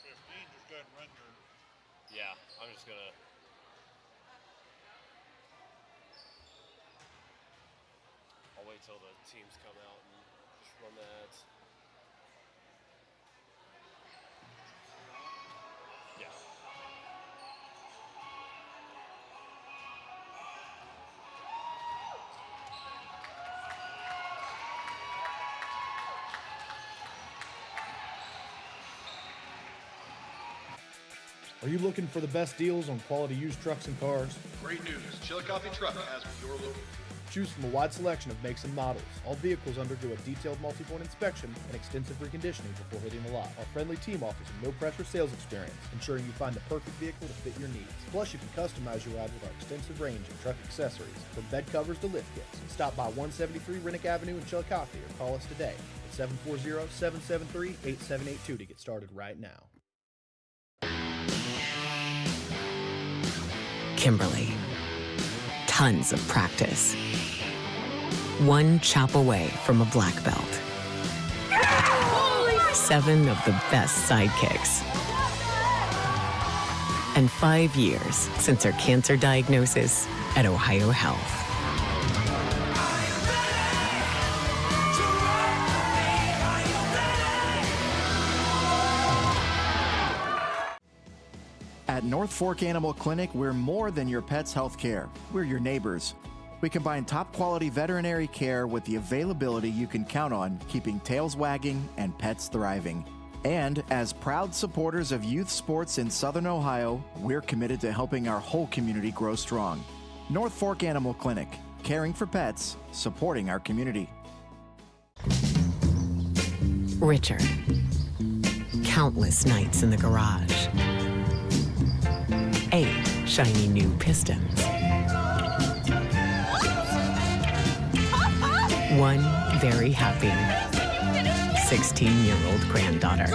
just go ahead and run your... Yeah, I'm just gonna... I'll wait till the teams come out and just run the ads. Yeah. Are you looking for the best deals on quality used trucks and cars? Great news. Chillicothe Truck has what you're looking for. Choose from a wide selection of makes and models. All vehicles undergo a detailed multi-point inspection and extensive reconditioning before hitting the lot. Our friendly team offers a no-pressure sales experience, ensuring you find the perfect vehicle to fit your needs. Plus, you can customize your ride with our extensive range of truck accessories, from bed covers to lift kits. Stop by 173 Rennick Avenue in Chillicothe or call us today at 740-773-8782 to get started right now. Kimberly. Tons of practice. One chop away from a black belt. 7 of the best sidekicks. And 5 years since her cancer diagnosis at Ohio Health. At North Fork Animal Clinic, we're more than your pet's health care. We're your neighbors. We combine top-quality veterinary care with the availability you can count on, keeping tails wagging and pets thriving. And as proud supporters of youth sports in Southern Ohio, we're committed to helping our whole community grow strong. North Fork Animal Clinic, caring for pets, supporting our community. Richard. Countless nights in the garage. 8 shiny new pistons. 1 very happy 16-year-old granddaughter.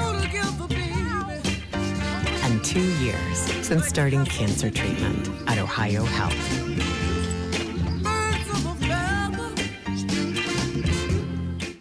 And 2 years since starting cancer treatment at Ohio Health.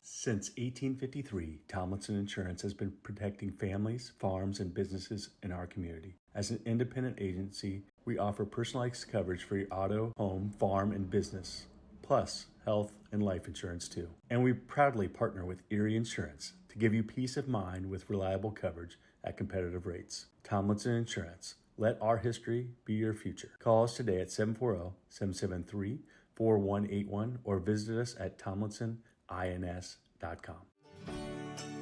Since 1853, Tomlinson Insurance has been protecting families, farms, and businesses in our community. As an independent agency, we offer personalized coverage for your auto, home, farm, and business, plus health and life insurance too. And we proudly partner with Erie Insurance to give you peace of mind with reliable coverage at competitive rates. Tomlinson Insurance. Let our history be your future. Call us today at 740-773-4181 or visit us at tomlinsonins.com.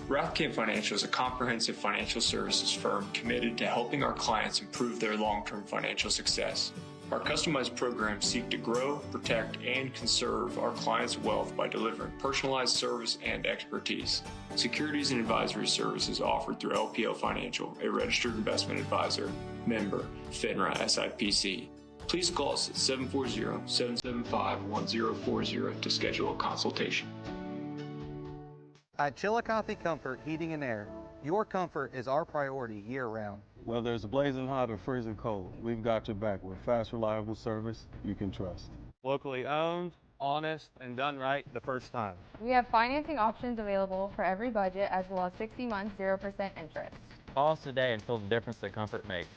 Rathkamp Financial is a comprehensive financial services firm committed to helping our clients improve their long-term financial success. Our customized programs seek to grow, protect, and conserve our clients' wealth by delivering personalized service and expertise. Securities and advisory services offered through LPL Financial, a registered investment advisor, member, FINRA SIPC. Please call us at 740-775-1040 to schedule a consultation. At Chillicothe Comfort Heating and Air, your comfort is our priority year-round. Whether it's blazing hot or freezing cold, we've got your back with fast, reliable service you can trust. Locally owned, honest, and done right the first time. We have financing options available for every budget, as well as 60 months 0% interest. Call us today and feel the difference that comfort makes.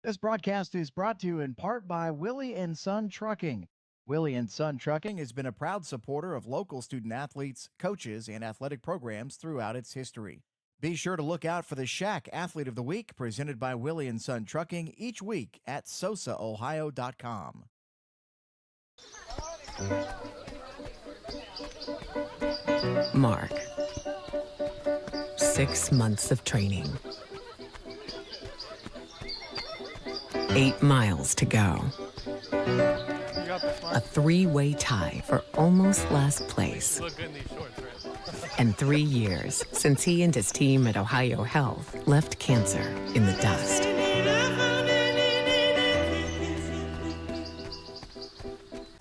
This broadcast is brought to you in part by Willie & Son Trucking. Willie & Son Trucking has been a proud supporter of local student athletes, coaches, and athletic programs throughout its history. Be sure to look out for the Shack Athlete of the Week presented by Willie & Son Trucking each week at SOSAOhio.com. Mark. 6 months of training. 8 miles to go. A 3-way tie for almost last place. And 3 years since he and his team at Ohio Health left cancer in the dust.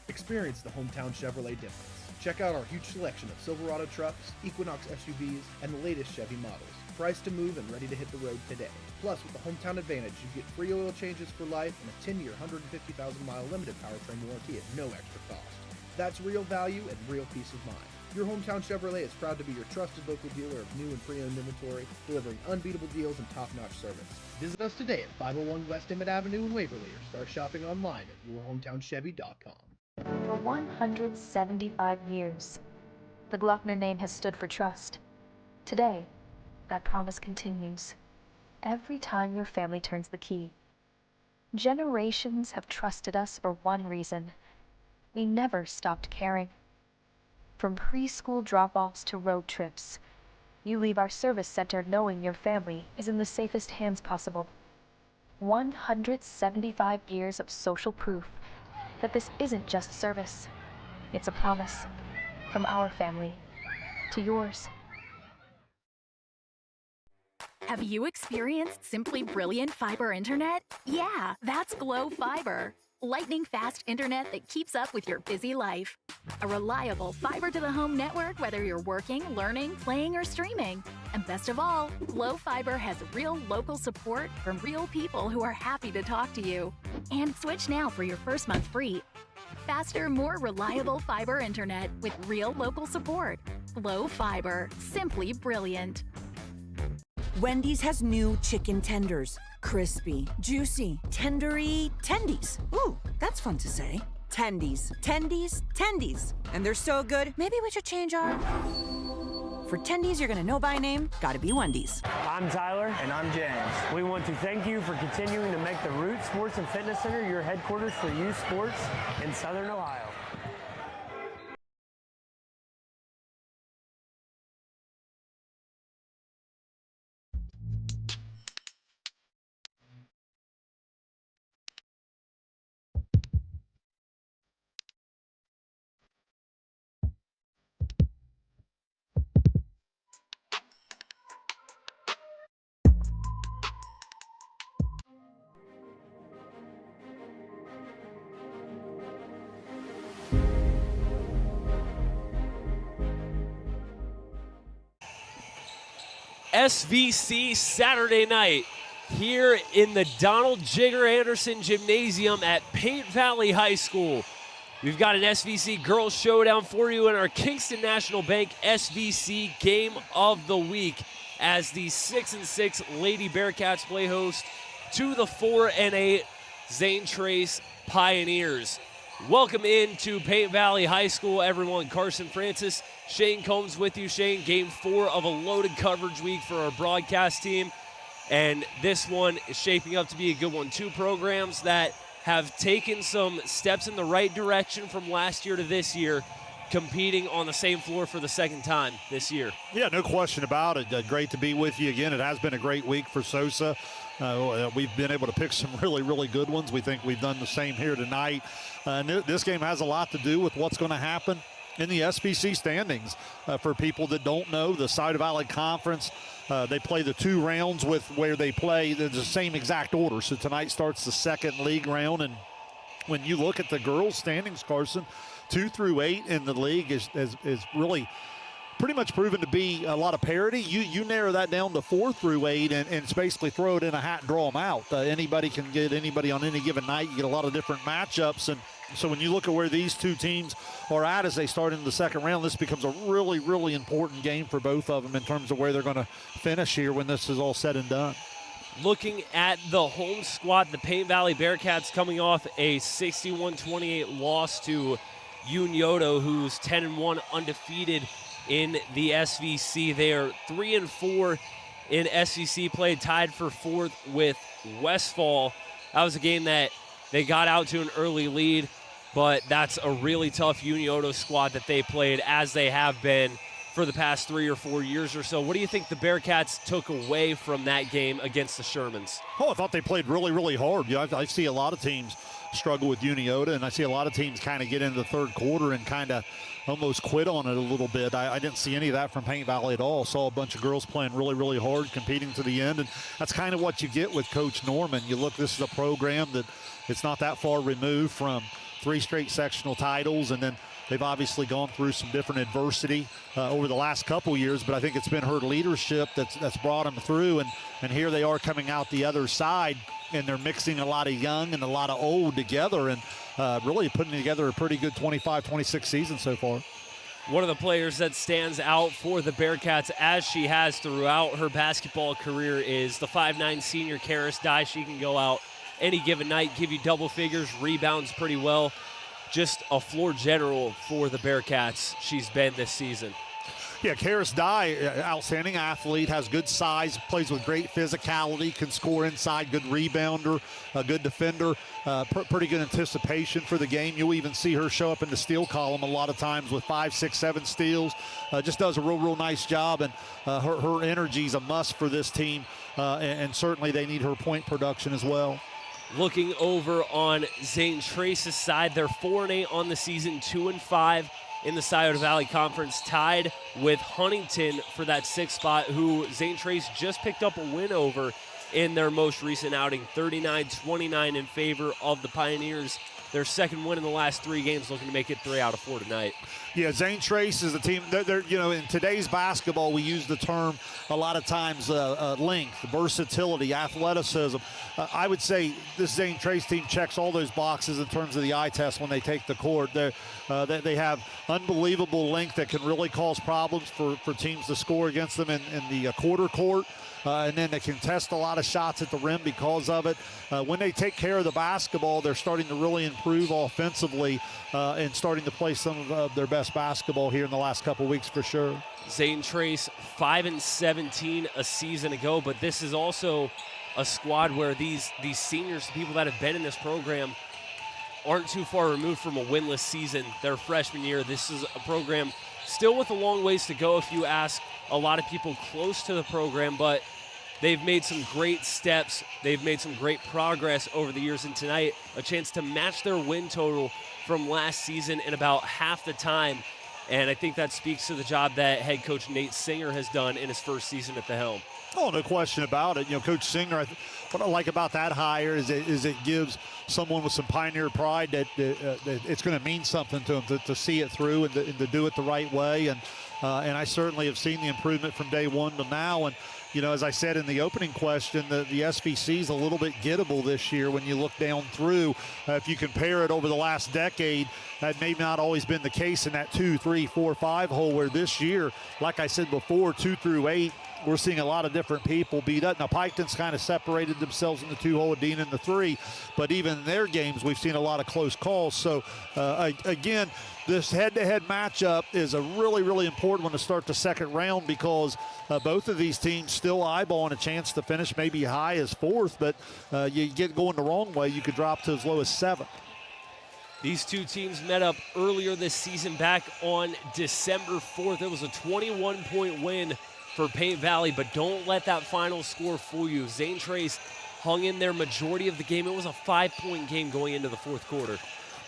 Experience the hometown Chevrolet difference. Check out our huge selection of Silverado trucks, Equinox SUVs, and the latest Chevy models. Priced to move and ready to hit the road today. Plus, with the Hometown Advantage, you get free oil changes for life and a 10-year, 150,000-mile limited powertrain warranty at no extra cost. That's real value and real peace of mind. Your hometown Chevrolet is proud to be your trusted local dealer of new and pre-owned inventory, delivering unbeatable deals and top-notch service. Visit us today at 501 West Emmett Avenue in Waverly, or start shopping online at yourhometownschevy.com. For 175 years, the Glockner name has stood for trust. Today, that promise continues. Every time your family turns the key. Generations have trusted us for one reason. We never stopped caring. From preschool drop-offs to road trips, you leave our service center knowing your family is in the safest hands possible. 175 years of social proof that this isn't just service. It's a promise from our family to yours. Have you experienced simply brilliant fiber internet? Yeah, that's Glow Fiber. Lightning-fast internet that keeps up with your busy life. A reliable fiber-to-the-home network whether you're working, learning, playing, or streaming. And best of all, Glow Fiber has real local support from real people who are happy to talk to you. And switch now for your first month free. Faster, more reliable fiber internet with real local support. Glow Fiber. Simply brilliant. Wendy's has new chicken tenders. Crispy, juicy, tendery, tendies. Ooh, that's fun to say. Tendies, tendies, tendies. And they're so good, maybe we should change our... For tendies you're gonna know by name, gotta be Wendy's. I'm Tyler. And I'm James. We want to thank you for continuing to make the Root Sports and Fitness Center your headquarters for youth sports in Southern Ohio. SVC Saturday night here in the Donald Jigger Anderson Gymnasium at Paint Valley High School. We've got an SVC Girls Showdown for you in our Kingston National Bank SVC Game of the Week as the 6-6 Lady Bearcats play host to the 4-8 Zane Trace Pioneers. Welcome into Paint Valley High School, everyone. Carson Francis, Shane Combs with you. Shane, game 4 of a loaded coverage week for our broadcast team. And this one is shaping up to be a good one. Two programs that have taken some steps in the right direction from last year to this year, competing on the same floor for the second time this year. Yeah, no question about it. Great to be with you again. It has been a great week for SOSA. We've been able to pick some really, really good ones. We think we've done the same here tonight. This game has a lot to do with what's going to happen in the SVC standings. For people that don't know, the Cider Valley Conference, they play the 2 rounds with where they play the same exact order. So tonight starts the second league round. And when you look at the girls' standings, Carson, 2 through 8 in the league is really pretty much proven to be a lot of parity. You narrow that down to 4 through 8 and it's basically throw it in a hat and draw them out. Anybody can get anybody on any given night. You get a lot of different matchups. And so when you look at where these two teams are at as they start into the second round, this becomes a really, really important game for both of them in terms of where they're going to finish here when this is all said and done. Looking at the home squad, the Paint Valley Bearcats coming off a 61-28 loss to Unioto, who's 10-1 undefeated in the SVC. They are 3-4 in SVC play, tied for 4th with Westfall. That was a game that they got out to an early lead, but that's a really tough Unioto squad that they played, as they have been for the past 3 or 4 years or so. What do you think the Bearcats took away from that game against the Shermans? Oh, I thought they played really, really hard. I see a lot of teams struggle with Unioto, and I see a lot of teams kind of get into the third quarter and kind of almost quit on it a little bit. I didn't see any of that from Paint Valley at all. Saw a bunch of girls playing really, really hard, competing to the end, and that's kind of what you get with Coach Norman. You look, this is a program that it's not that far removed from 3 straight sectional titles, and then they've obviously gone through some different adversity over the last couple years, but I think it's been her leadership that's brought them through, and here they are coming out the other side, and they're mixing a lot of young and a lot of old together, and really putting together a pretty good 25-26 season so far. One of the players that stands out for the Bearcats, as she has throughout her basketball career, is the 5'9" senior Karis Dye. She can go out any given night, give you double figures, rebounds pretty well. Just a floor general for the Bearcats she's been this season. Yeah, Karis Dye, outstanding athlete, has good size, plays with great physicality, can score inside, good rebounder, a good defender, pretty good anticipation for the game. You'll even see her show up in the steal column a lot of times with 5, 6, 7 steals. Just does a real nice job, and her energy is a must for this team, and certainly they need her point production as well. Looking over on Zane Trace's side, they're 4-8 on the season, 2-5 in the Scioto Valley Conference, tied with Huntington for that 6th spot, who Zane Trace just picked up a win over in their most recent outing, 39-29 in favor of the Pioneers. Their second win in the last 3 games, looking to make it 3 out of 4 tonight. Yeah, Zane Trace is a team. They're in today's basketball, we use the term a lot of times length, versatility, athleticism. I would say this Zane Trace team checks all those boxes in terms of the eye test when they take the court. They have unbelievable length that can really cause problems for teams to score against them in the quarter court. And then they can test a lot of shots at the rim because of it. When they take care of the basketball, they're starting to really improve offensively and starting to play some of their best basketball here in the last couple weeks for sure. Zane Trace, 5-17 a season ago, but this is also a squad where these seniors, the people that have been in this program, aren't too far removed from a winless season their freshman year. This is a program still with a long ways to go if you ask a lot of people close to the program, but they've made some great steps. They've made some great progress over the years, and tonight a chance to match their win total from last season in about half the time. And I think that speaks to the job that head coach Nate Singer has done in his first season at the helm. Oh, no question about it. Coach Singer, what I like about that hire is it gives someone with some Pioneer pride that it's going to mean something to them to see it through and to do it the right way. And I certainly have seen the improvement from day one to now. And, as I said in the opening question, the SVC is a little bit gettable this year when you look down through. If you compare it over the last decade, that may not always been the case in that 2, 3, 4, 5 hole, where this year, like I said before, 2 through 8, we're seeing a lot of different people beat up. Now, Piketon's kind of separated themselves in the 2 hole, Dean in the 3, but even in their games, we've seen a lot of close calls. So, again, this head-to-head matchup is a really important one to start the second round because both of these teams still eyeballing a chance to finish maybe high as 4th, but you get going the wrong way, you could drop to as low as 7th. These two teams met up earlier this season back on December 4th. It was a 21-point win for Paint Valley, but don't let that final score fool you. Zane Trace hung in there majority of the game. It was a 5-point game going into the 4th quarter.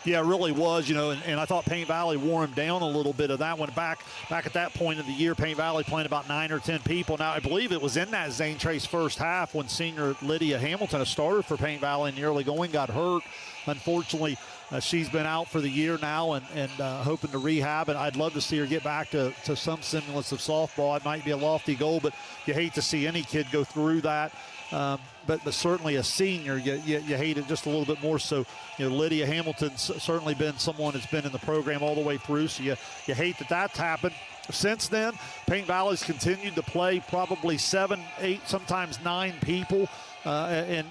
Yeah, it really was, and I thought Paint Valley wore him down a little bit of that one. Back at that point of the year, Paint Valley playing about 9 or 10 people. Now, I believe it was in that Zane Trace first half when senior Lydia Hamilton, a starter for Paint Valley in the early going, got hurt. Unfortunately, she's been out for the year now and hoping to rehab, and I'd love to see her get back to some semblance of softball. It might be a lofty goal, but you hate to see any kid go through that. But certainly a senior, you hate it just a little bit more. So, Lydia Hamilton's certainly been someone that's been in the program all the way through, so you hate that that's happened. Since then, Paint Valley's continued to play probably 7, 8, sometimes 9 people, and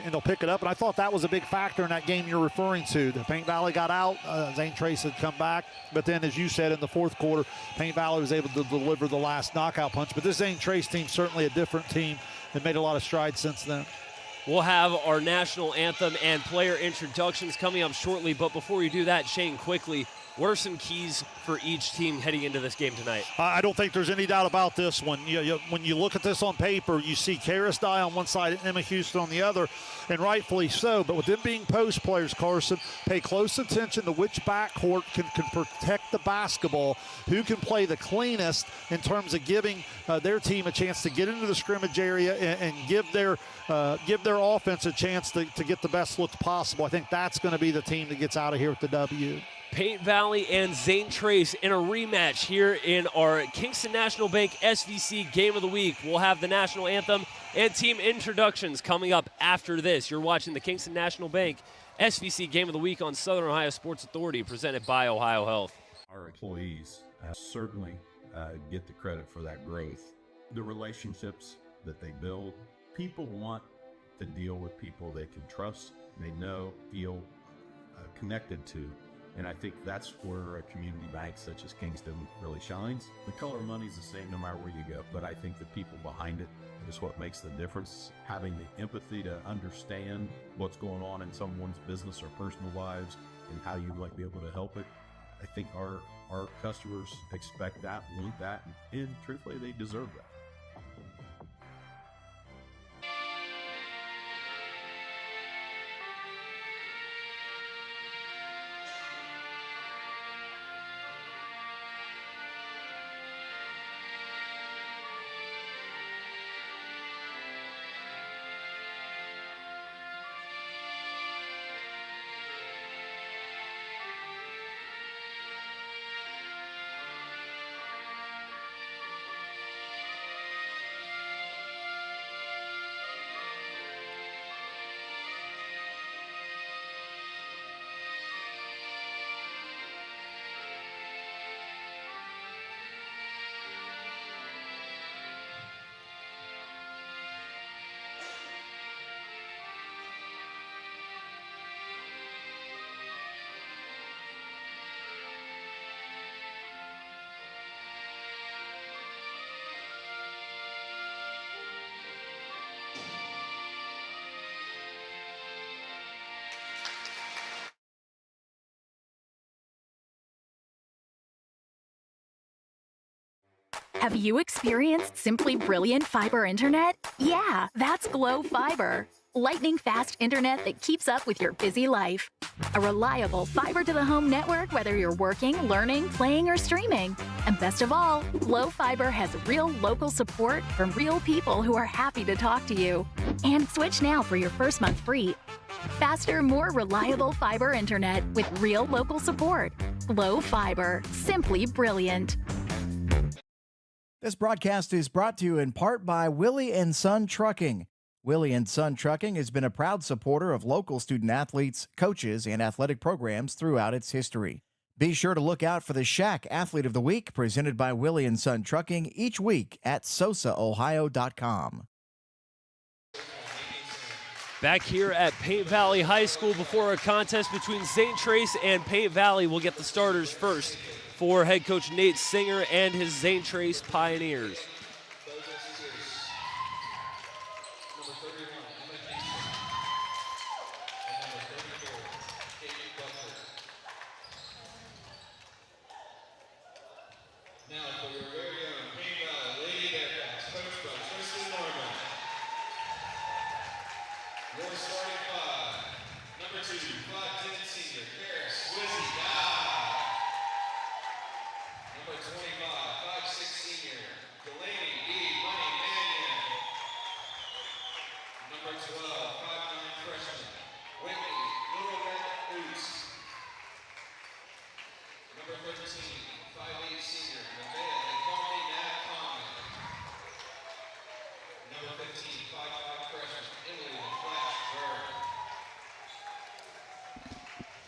they'll pick it up. And I thought that was a big factor in that game you're referring to. The Paint Valley got out, Zane Trace had come back, but then, as you said, in the 4th quarter, Paint Valley was able to deliver the last knockout punch. But this Zane Trace team certainly a different team and made a lot of strides since then. We'll have our national anthem and player introductions coming up shortly, but before we do that, Shane, quickly, What are some keys for each team heading into this game tonight? I don't think there's any doubt about this one. When you look at this on paper, you see Karis Dye on one side and Emma Houston on the other, and rightfully so. But with them being post players, Carson, pay close attention to which backcourt can protect the basketball, who can play the cleanest in terms of giving their team a chance to get into the scrimmage area and give their offense a chance to get the best look possible. I think that's going to be the team that gets out of here with the W. Paint Valley and Zane Trace in a rematch here in our Kingston National Bank SVC Game of the Week. We'll have the national anthem and team introductions coming up after this. You're watching the Kingston National Bank SVC Game of the Week on Southern Ohio Sports Authority, presented by Ohio Health. Our employees certainly get the credit for that growth. The relationships that they build, people want to deal with people they can trust, they know, feel connected to. And I think that's where a community bank such as Kingston really shines. The color of money is the same no matter where you go, but I think the people behind it is what makes the difference. Having the empathy to understand what's going on in someone's business or personal lives and how you might be able to help it. I think our customers expect that, want that, and truthfully, they deserve that. Have you experienced simply brilliant fiber internet? Yeah, that's Glow Fiber. Lightning fast internet that keeps up with your busy life. A reliable fiber-to-the-home network whether you're working, learning, playing, or streaming. And best of all, Glow Fiber has real local support from real people who are happy to talk to you. And switch now for your first month free. Faster, more reliable fiber internet with real local support. Glow Fiber. Simply brilliant. This broadcast is brought to you in part by Willie & Son Trucking. Willie & Son Trucking has been a proud supporter of local student-athletes, coaches, and athletic programs throughout its history. Be sure to look out for the Shack Athlete of the Week presented by Willie & Son Trucking each week at SOSAOhio.com. Back here at Paint Valley High School before a contest between Zane Trace and Paint Valley. We'll get the starters first for head coach Nate Singer and his Zane Trace Pioneers.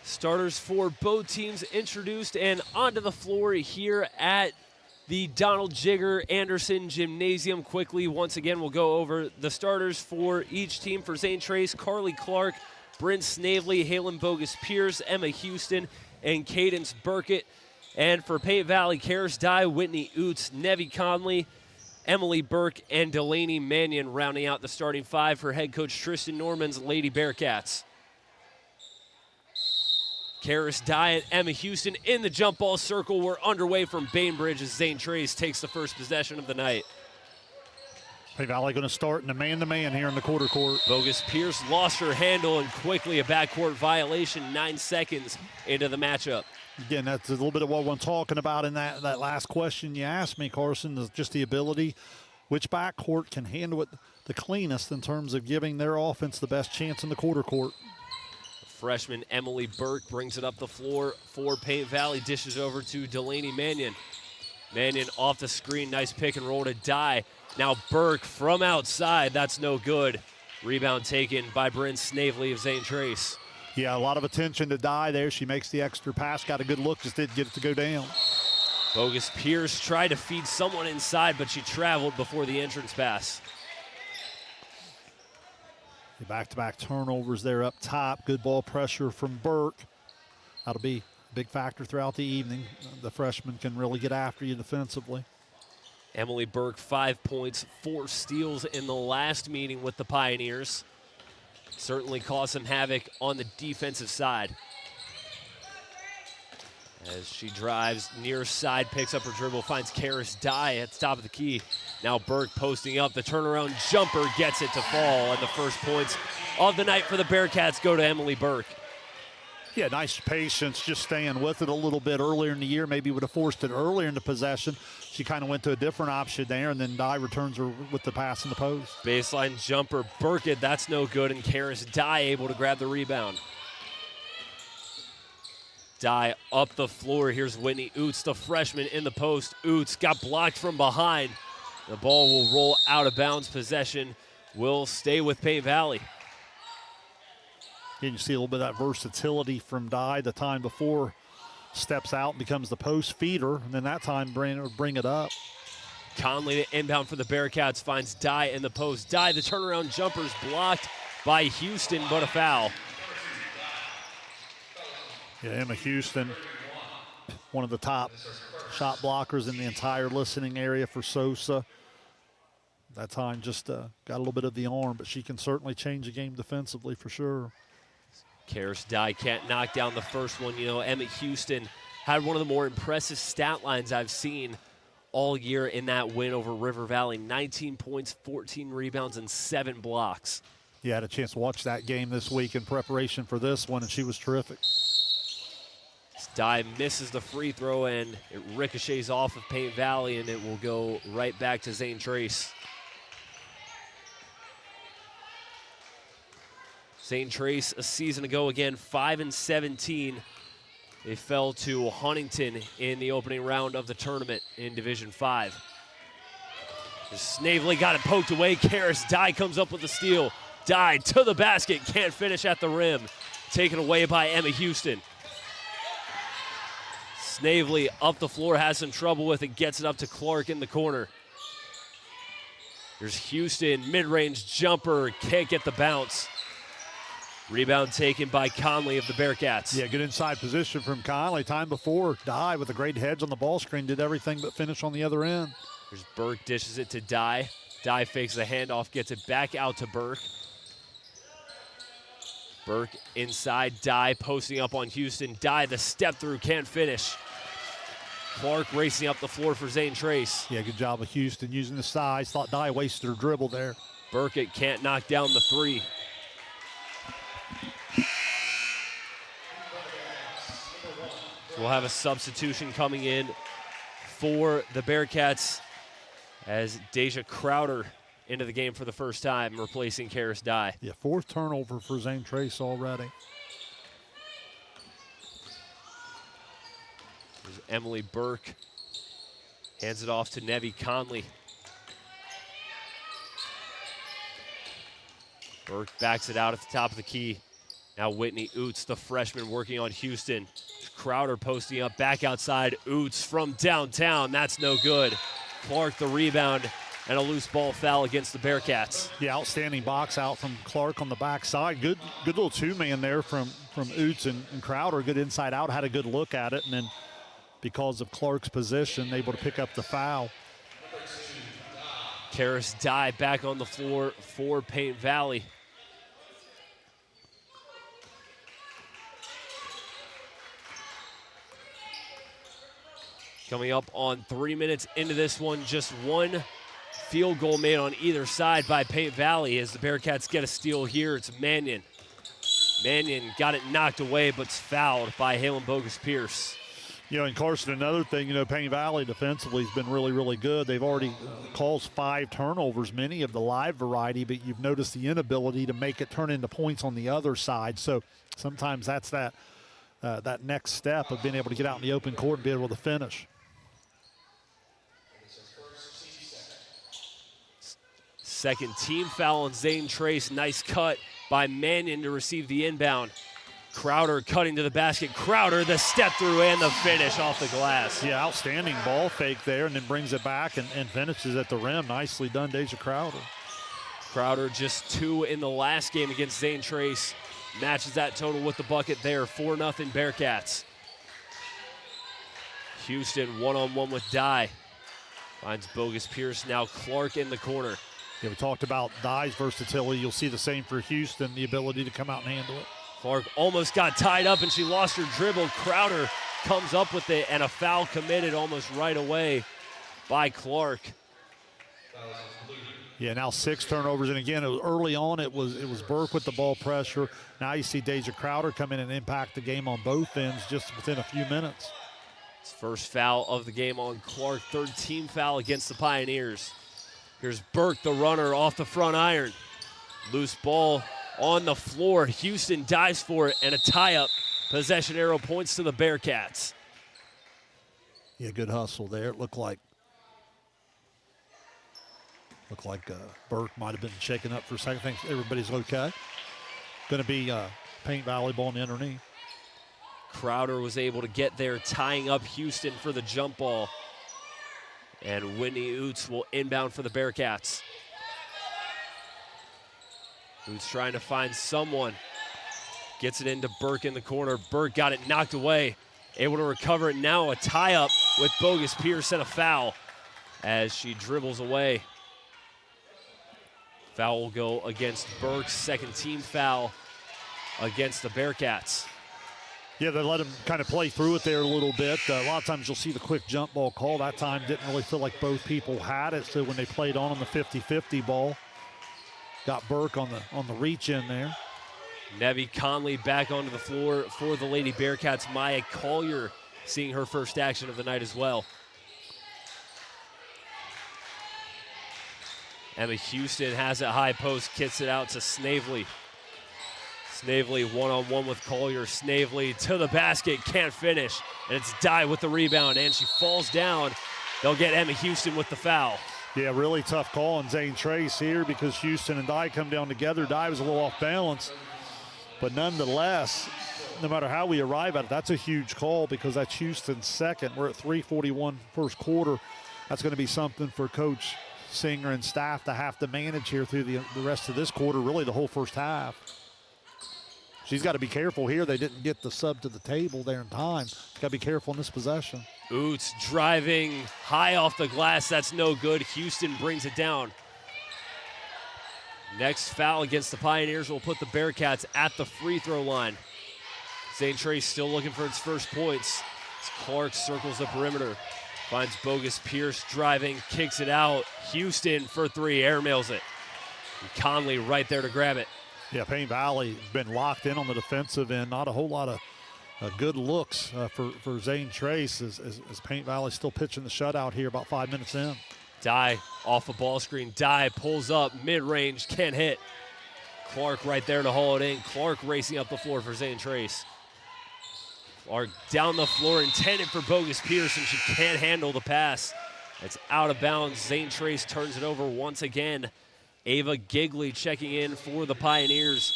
Starters for both teams introduced and onto the floor here at the Donald Jigger Anderson Gymnasium. Quickly, once again, we'll go over the starters for each team. For Zane Trace, Carly Clark, Bryn Snavely, Halen Bogus Pierce, Emma Houston, and Cadence Burkett. And for Paint Valley, Karis Dye, Whitney Oots, Nevi Conley, Emily Burke, and Delaney Mannion rounding out the starting five for head coach Tristan Norman's Lady Bearcats. Karis Dye and Emma Houston in the jump ball circle. We're underway from Bainbridge as Zane Trace takes the first possession of the night. Pay Valley going to start in the man-to-man here in the quarter court. Bogus Pierce lost her handle and quickly a backcourt violation 9 seconds into the matchup. Again, that's a little bit of what we're talking about in that last question you asked me, Carson, is just the ability, which backcourt can handle it the cleanest in terms of giving their offense the best chance in the quarter court. Freshman Emily Burke brings it up the floor for Paint Valley, dishes over to Delaney Mannion. Mannion off the screen, nice pick and roll to Dye. Now Burke from outside, that's no good. Rebound taken by Bryn Snavely of Zane Trace. Yeah, a lot of attention to Dye there. She makes the extra pass, got a good look, just didn't get it to go down. Bogus Pierce tried to feed someone inside, but she traveled before the entrance pass. The back-to-back turnovers there up top. Good ball pressure from Burke. That'll be a big factor throughout the evening. The freshman can really get after you defensively. Emily Burke, 5 points, 4 steals in the last meeting with the Pioneers. Certainly caused some havoc on the defensive side. As she drives near side, picks up her dribble, finds Karis Dye at the top of the key. Now Burke posting up, the turnaround jumper gets it to fall, and the first points of the night for the Bearcats go to Emily Burke. Yeah, nice patience, just staying with it a little bit earlier in the year. Maybe would have forced it earlier in the possession. She kind of went to a different option there, and then Dye returns her with the pass in the post. Baseline jumper, Burkett, that's no good, and Karis Dye able to grab the rebound. Dye up the floor. Here's Whitney Oots, the freshman in the post. Oots got blocked from behind. The ball will roll out of bounds. Possession will stay with Paint Valley. And you see a little bit of that versatility from Dye the time before. Steps out, becomes the post feeder, and then that time bring it up. Conley to inbound for the Bearcats, finds Dye in the post. Dye, the turnaround jumper's blocked by Houston, but a foul. Yeah, Emma Houston, one of the top shot blockers in the entire listening area for SOSA. That time just got a little bit of the arm, but she can certainly change the game defensively for sure. Karis Dye can't knock down the first one. You know, Emma Houston had one of the more impressive stat lines I've seen all year in that win over River Valley. 19 points, 14 rebounds, and 7 blocks. Yeah, I had a chance to watch that game this week in preparation for this one, and she was terrific. Dye misses the free throw, and it ricochets off of Paint Valley, and it will go right back to Zane Trace. Zane Trace a season ago, again, 5-17. They fell to Huntington in the opening round of the tournament in Division 5. Snavely got it poked away. Karis Dye comes up with the steal. Dye to the basket, can't finish at the rim. Taken away by Emma Houston. Snavely up the floor, has some trouble with it, gets it up to Clark in the corner. There's Houston, mid-range jumper, can't get the bounce. Rebound taken by Conley of the Bearcats. Yeah, good inside position from Conley. Time before, Dye with a great hedge on the ball screen, did everything but finish on the other end. There's Burke, dishes it to Dye. Dye fakes the handoff, gets it back out to Burke. Burke inside, Dye posting up on Houston. Dye, the step through, can't finish. Clark racing up the floor for Zane Trace. Yeah, good job of Houston using the size. Thought Dye wasted her dribble there. Burkett can't knock down the three. So we'll have a substitution coming in for the Bearcats as Deja Crowder into the game for the first time, replacing Karis Dye. Yeah, 4th turnover for Zane Trace already. There's Emily Burke. Hands it off to Nevi Conley. Burke backs it out at the top of the key. Now Whitney Oots, the freshman, working on Houston. Crowder posting up back outside. Oots from downtown. That's no good. Clark the rebound and a loose ball foul against the Bearcats. Yeah, outstanding box out from Clark on the backside. Good little two-man there from Oots and Crowder. Good inside out, had a good look at it, and then because of Clark's position, able to pick up the foul. Karis Dye back on the floor for Paint Valley. Coming up on 3 minutes into this one, just one field goal made on either side by Paint Valley as the Bearcats get a steal here. It's Mannion. Mannion got it knocked away, but it's fouled by Halen Bogus-Pierce. You know, and Carson, another thing, you know, Paint Valley defensively has been really, really good. They've already caused 5 turnovers, many of the live variety, but you've noticed the inability to make it turn into points on the other side. So sometimes that's that next step of being able to get out in the open court and be able to finish. Second team foul on Zane Trace. Nice cut by Mannion to receive the inbound. Crowder cutting to the basket. Crowder, the step through and the finish off the glass. Yeah, outstanding ball fake there, and then brings it back and finishes at the rim. Nicely done, Deja Crowder. Crowder just 2 in the last game against Zane Trace. Matches that total with the bucket there. 4-0 Bearcats. Houston one-on-one with Dye. Finds Bogus-Pierce, now Clark in the corner. Yeah, we talked about Dye's versatility. You'll see the same for Houston, the ability to come out and handle it. Clark almost got tied up and she lost her dribble. Crowder comes up with it and a foul committed almost right away by Clark. Yeah, now 6 turnovers, and again, early on it was Burke with the ball pressure. Now you see Deja Crowder come in and impact the game on both ends just within a few minutes. It's first foul of the game on Clark, 3rd team foul against the Pioneers. Here's Burke, the runner, off the front iron. Loose ball on the floor. Houston dives for it, and a tie-up. Possession arrow points to the Bearcats. Yeah, good hustle there. It looked like Burke might have been shaken up for a second. I think everybody's okay. Going to be Paint Valley ball underneath. Crowder was able to get there, tying up Houston for the jump ball. And Whitney Oots will inbound for the Bearcats. Oots trying to find someone. Gets it into Burke in the corner. Burke got it knocked away. Able to recover it now. A tie-up with Bogus-Pierce and a foul as she dribbles away. Foul will go against Burke's 2nd team foul against the Bearcats. Yeah, they let him kind of play through it there a little bit. A lot of times you'll see the quick jump ball call. That time didn't really feel like both people had it, so when they played on the 50-50 ball, got Burke on the reach in there. Nevi Conley back onto the floor for the Lady Bearcats. Maya Collier seeing her first action of the night as well. Emma Houston has it high post, kicks it out to Snavely. Snavely one-on-one with Collier. Snavely to the basket, can't finish. And it's Dye with the rebound, and she falls down. They'll get Emma Houston with the foul. Yeah, really tough call on Zane Trace here because Houston and Dye come down together. Dye was a little off balance. But nonetheless, no matter how we arrive at it, that's a huge call because that's Houston's 2nd. We're at 3:41 first quarter. That's going to be something for Coach Singer and staff to have to manage here through the rest of this quarter, really the whole first half. She's got to be careful here. They didn't get the sub to the table there in time. Got to be careful in this possession. Oots driving high off the glass. That's no good. Houston brings it down. Next foul against the Pioneers will put the Bearcats at the free throw line. Zane Trace still looking for its first points. As Clark circles the perimeter. Finds Bogus-Pierce driving, kicks it out. Houston for 3, airmails it. And Conley right there to grab it. Yeah, Paint Valley been locked in on the defensive end. Not a whole lot of good looks for Zane Trace as Paint Valley still pitching the shutout here about 5 minutes in. Dye off a ball screen. Dye pulls up mid-range, can't hit. Clark right there to haul it in. Clark racing up the floor for Zane Trace. Clark down the floor, intended for Bogus-Pierce, and she can't handle the pass. It's out of bounds. Zane Trace turns it over once again. Ava Gigley checking in for the Pioneers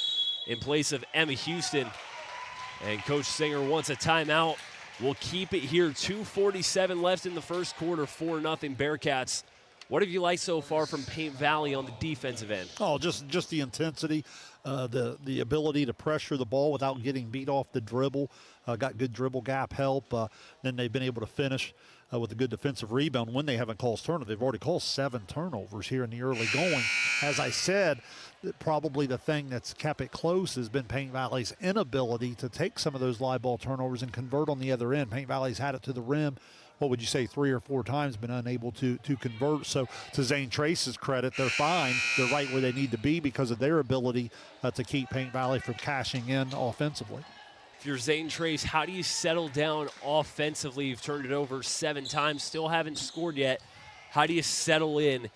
in place of Emma Houston. And Coach Singer wants a timeout. We'll keep it here. 2:47 left in the first quarter, 4-0 Bearcats. What have you liked so far from Paint Valley on the defensive end? Oh, just the intensity, the ability to pressure the ball without getting beat off the dribble. Got good dribble gap help. Then they've been able to finish with a good defensive rebound when they haven't caused turnovers. They've already caused 7 turnovers here in the early going. As I said, probably the thing that's kept it close has been Paint Valley's inability to take some of those live ball turnovers and convert on the other end. Paint Valley's had it to the rim what would you say, 3 or 4 times been unable to convert. So to Zane Trace's credit, they're fine. They're right where they need to be because of their ability to keep Paint Valley from cashing in offensively. If you're Zane Trace, how do you settle down offensively? You've turned it over 7 times, still haven't scored yet. How do you settle in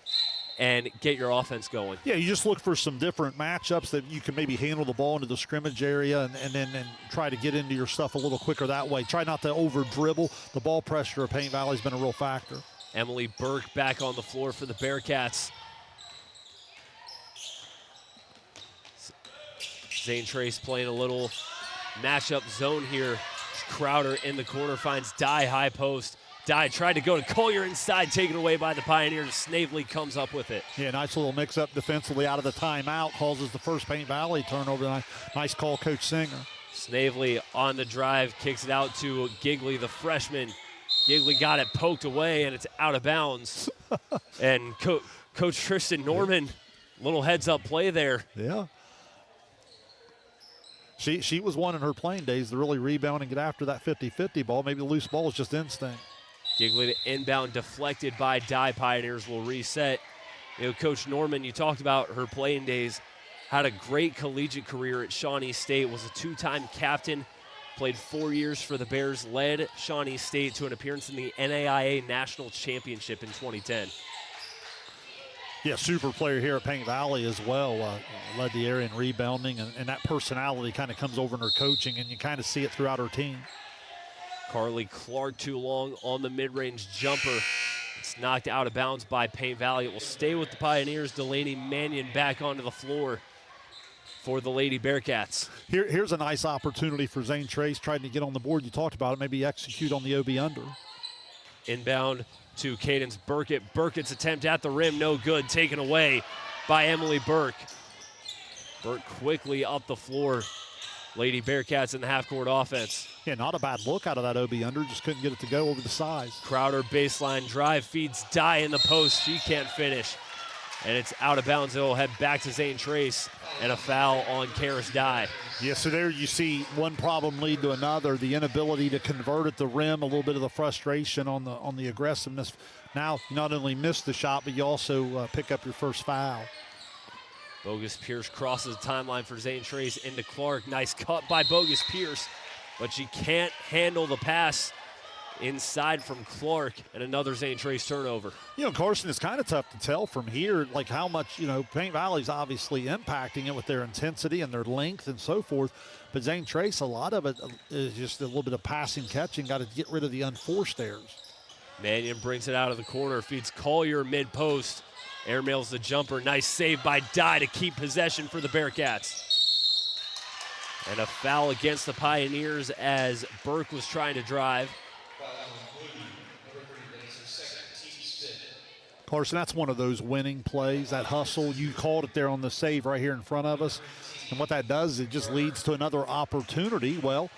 and get your offense going? Yeah, you just look for some different matchups that you can maybe handle the ball into the scrimmage area and then try to get into your stuff a little quicker that way. Try not to over-dribble. The ball pressure of Paint Valley has been a real factor. Emily Burke back on the floor for the Bearcats. Zane Trace playing a little matchup zone here. Crowder in the corner finds Dye high post. Dye tried to go to Collier inside, taken away by the Pioneers. Snavely comes up with it. Yeah, nice little mix-up defensively out of the timeout. Causes the first Paint Valley turnover. Nice call, Coach Singer. Snavely on the drive, kicks it out to Gigley, the freshman. Gigley got it poked away, and it's out of bounds. And Coach Tristan Norman, little heads-up play there. Yeah. She was one in her playing days to really rebound and get after that 50-50 ball. Maybe the loose ball is just instinct. Gigley to inbound, deflected by Dye. Pioneers will reset. You know, Coach Norman, you talked about her playing days, had a great collegiate career at Shawnee State, was a 2-time captain, played 4 years for the Bears, led Shawnee State to an appearance in the NAIA National Championship in 2010. Yeah, super player here at Paint Valley as well. Led the area in rebounding, and that personality kind of comes over in her coaching, and you kind of see it throughout her team. Carly Clark too long on the mid-range jumper. It's knocked out of bounds by Paint Valley. It will stay with the Pioneers. Delaney Mannion back onto the floor for the Lady Bearcats. Here's a nice opportunity for Zane Trace trying to get on the board. You talked about it, maybe execute on the OB under. Inbound to Cadence Burkett. Burkett's attempt at the rim, no good, taken away by Emily Burke. Burke quickly up the floor. Lady Bearcats in the half-court offense. Yeah, not a bad look out of that OB under, just couldn't get it to go over the size. Crowder baseline drive, feeds Dye in the post. She can't finish, and it's out of bounds. It'll head back to Zane Trace, and a foul on Karis Dye. Yeah, so there you see one problem lead to another. The inability to convert at the rim, a little bit of the frustration on the aggressiveness. Now you not only miss the shot, but you also pick up your first foul. Bogus Pierce crosses the timeline for Zane Trace into Clark. Nice cut by Bogus Pierce, but she can't handle the pass inside from Clark, and another Zane Trace turnover. You know, Carson, it's kind of tough to tell from here, like how much, you know, Paint Valley's obviously impacting it with their intensity and their length and so forth, but Zane Trace, a lot of it is just a little bit of passing, catching, got to get rid of the unforced errors. Mannion brings it out of the corner, feeds Collier mid-post. Airmails the jumper. Nice save by Dye to keep possession for the Bearcats. And a foul against the Pioneers as Burke was trying to drive. Carson, that's one of those winning plays, that hustle. You called it there on the save right here in front of us. And what that does, it just leads to another opportunity. Well,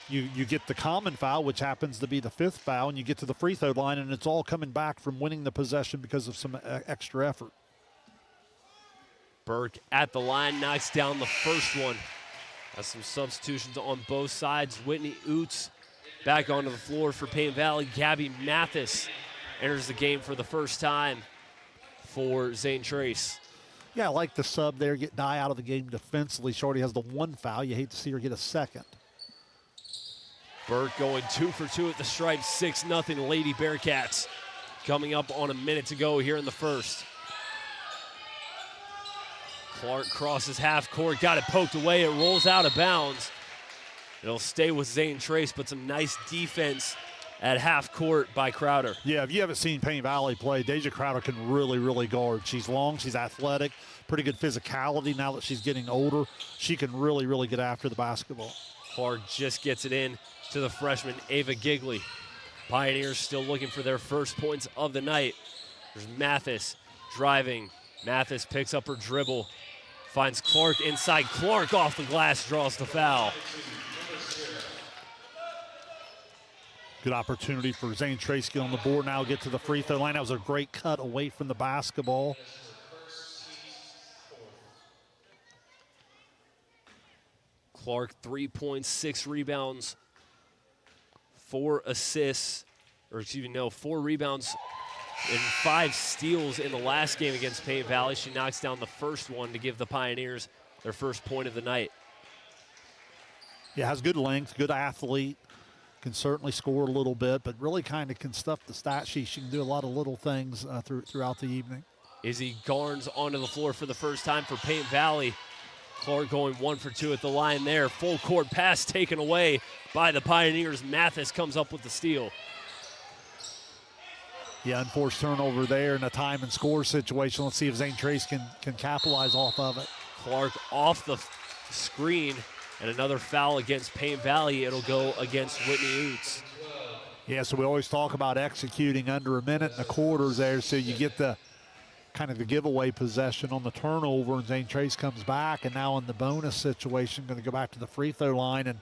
you get the common foul, which happens to be the 5th foul, and you get to the free throw line, and it's all coming back from winning the possession because of some extra effort. Burke at the line, knocks down the first one. Has some substitutions on both sides. Whitney Oots back onto the floor for Paint Valley. Gabby Mathis enters the game for the first time for Zane Trace. Yeah, I like the sub there, get Dye out of the game defensively. Shorty has the 1 foul. You hate to see her get a second. Burke going 2 for 2 at the stripe, 6-0 Lady Bearcats. Coming up on a minute to go here in the first. Clark crosses half court, got it poked away, it rolls out of bounds. It'll stay with Zane Trace, but some nice defense at half court by Crowder. Yeah, if you haven't seen Paint Valley play, Deja Crowder can really, really guard. She's long, she's athletic, pretty good physicality now that she's getting older. She can really, really get after the basketball. Clark just gets it in to the freshman, Ava Gigley. Pioneers still looking for their first points of the night. There's Mathis driving. Mathis picks up her dribble, finds Clark inside. Clark off the glass, draws the foul. Good opportunity for Zane Trace to get on the board now, get to the free throw line. That was a great cut away from the basketball. Clark, 3 points, 6 rebounds, 4 assists 4 rebounds and 5 steals in the last game against Paint Valley. She knocks down the first one to give the Pioneers their first point of the night. Yeah, has good length, good athlete, can certainly score a little bit, but really kind of can stuff the stat sheet. She can do a lot of little things throughout the evening. Izzy Garnes onto the floor for the first time for Paint Valley. Clark going 1 for 2 at the line there. Full court pass taken away by the Pioneers. Mathis comes up with the steal. Yeah, unforced turnover there in a time and score situation. Let's see if Zane Trace can capitalize off of it. Clark off the screen, and another foul against Paint Valley. It'll go against Whitney Oots. Yeah, so we always talk about executing under a minute and a quarter there, so you get the kind of the giveaway possession on the turnover, and Zane Trace comes back, and now in the bonus situation, going to go back to the free throw line, and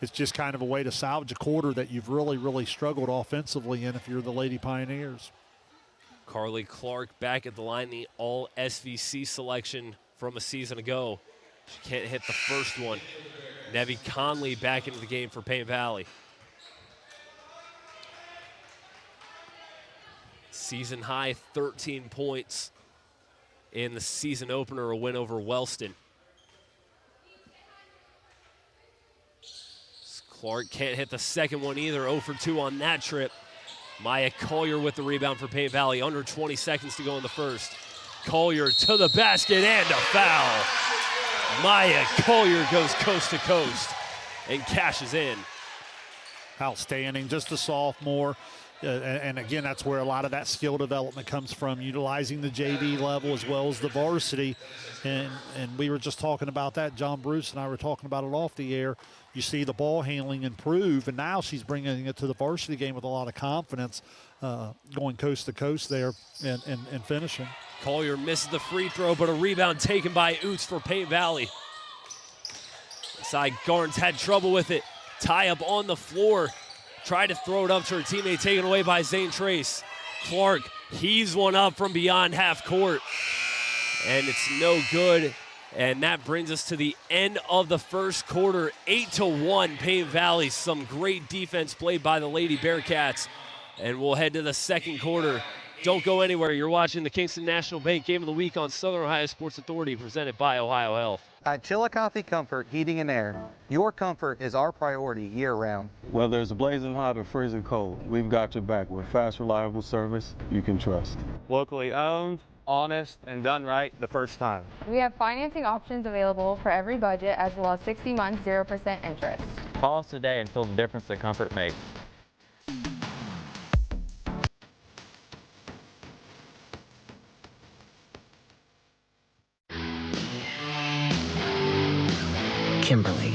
it's just kind of a way to salvage a quarter that you've really, really struggled offensively in if you're the Lady Pioneers. Carly Clark back at the line, the all-SVC selection from a season ago. She can't hit the first one. Nevi Conley back into the game for Paint Valley. Season high 13 points in the season opener, a win over Wellston. Clark can't hit the second one either, 0 for 2 on that trip. Maya Collier with the rebound for Paint Valley, under 20 seconds to go in the first. Collier to the basket and a foul. Maya Collier goes coast to coast and cashes in. Outstanding, just a sophomore. And again, that's where a lot of that skill development comes from, utilizing the JV level as well as the varsity. And we were just talking about that. John Bruce and I were talking about it off the air. You see the ball handling improve, and now she's bringing it to the varsity game with a lot of confidence, going coast to coast there and finishing. Collier misses the free throw, but a rebound taken by Oots for Paint Valley. Side Garnes had trouble with it. Tie up on the floor. Tried to throw it up to her teammate, taken away by Zane Trace. Clark heaves one up from beyond half court, and it's no good. And that brings us to the end of the first quarter, 8-1 Paint Valley. Some great defense played by the Lady Bearcats. And we'll head to the second quarter. Don't go anywhere. You're watching the Kingston National Bank Game of the Week on Southern Ohio Sports Authority, presented by Ohio Health. At Chillicothe Comfort Heating and Air, your comfort is our priority year-round. Whether it's blazing hot or freezing cold, we've got your back with fast, reliable service you can trust. Locally owned, honest, and done right the first time. We have financing options available for every budget, as well as 60 months, 0% interest. Call us today and feel the difference that comfort makes. Kimberly.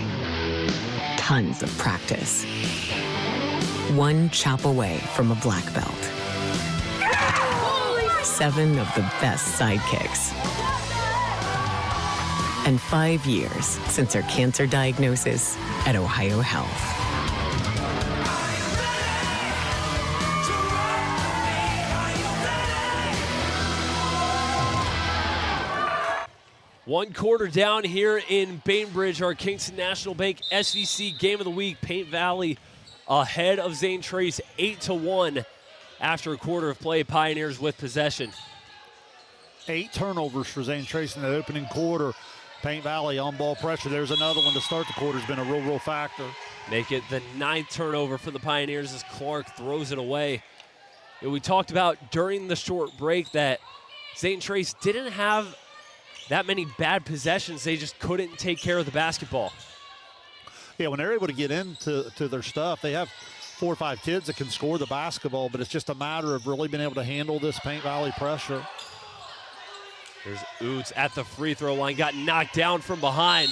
Tons of practice. One chop away from a black belt. 7 of the best sidekicks. And 5 years since her cancer diagnosis at Ohio Health. One quarter down here in Bainbridge, our Kingston National Bank SVC Game of the Week. Paint Valley ahead of Zane Trace, 8-1 after a quarter of play. Pioneers with possession. 8 turnovers for Zane Trace in the opening quarter. Paint Valley on ball pressure. There's another one to start the quarter. Has been a real factor. Make it the 9th turnover for the Pioneers as Clark throws it away. And we talked about during the short break that Zane Trace didn't have that many bad possessions. They just couldn't take care of the basketball. Yeah, when they're able to get into their stuff, they have 4 or 5 kids that can score the basketball, but it's just a matter of really being able to handle this Paint Valley pressure. There's Oots at the free throw line, got knocked down from behind,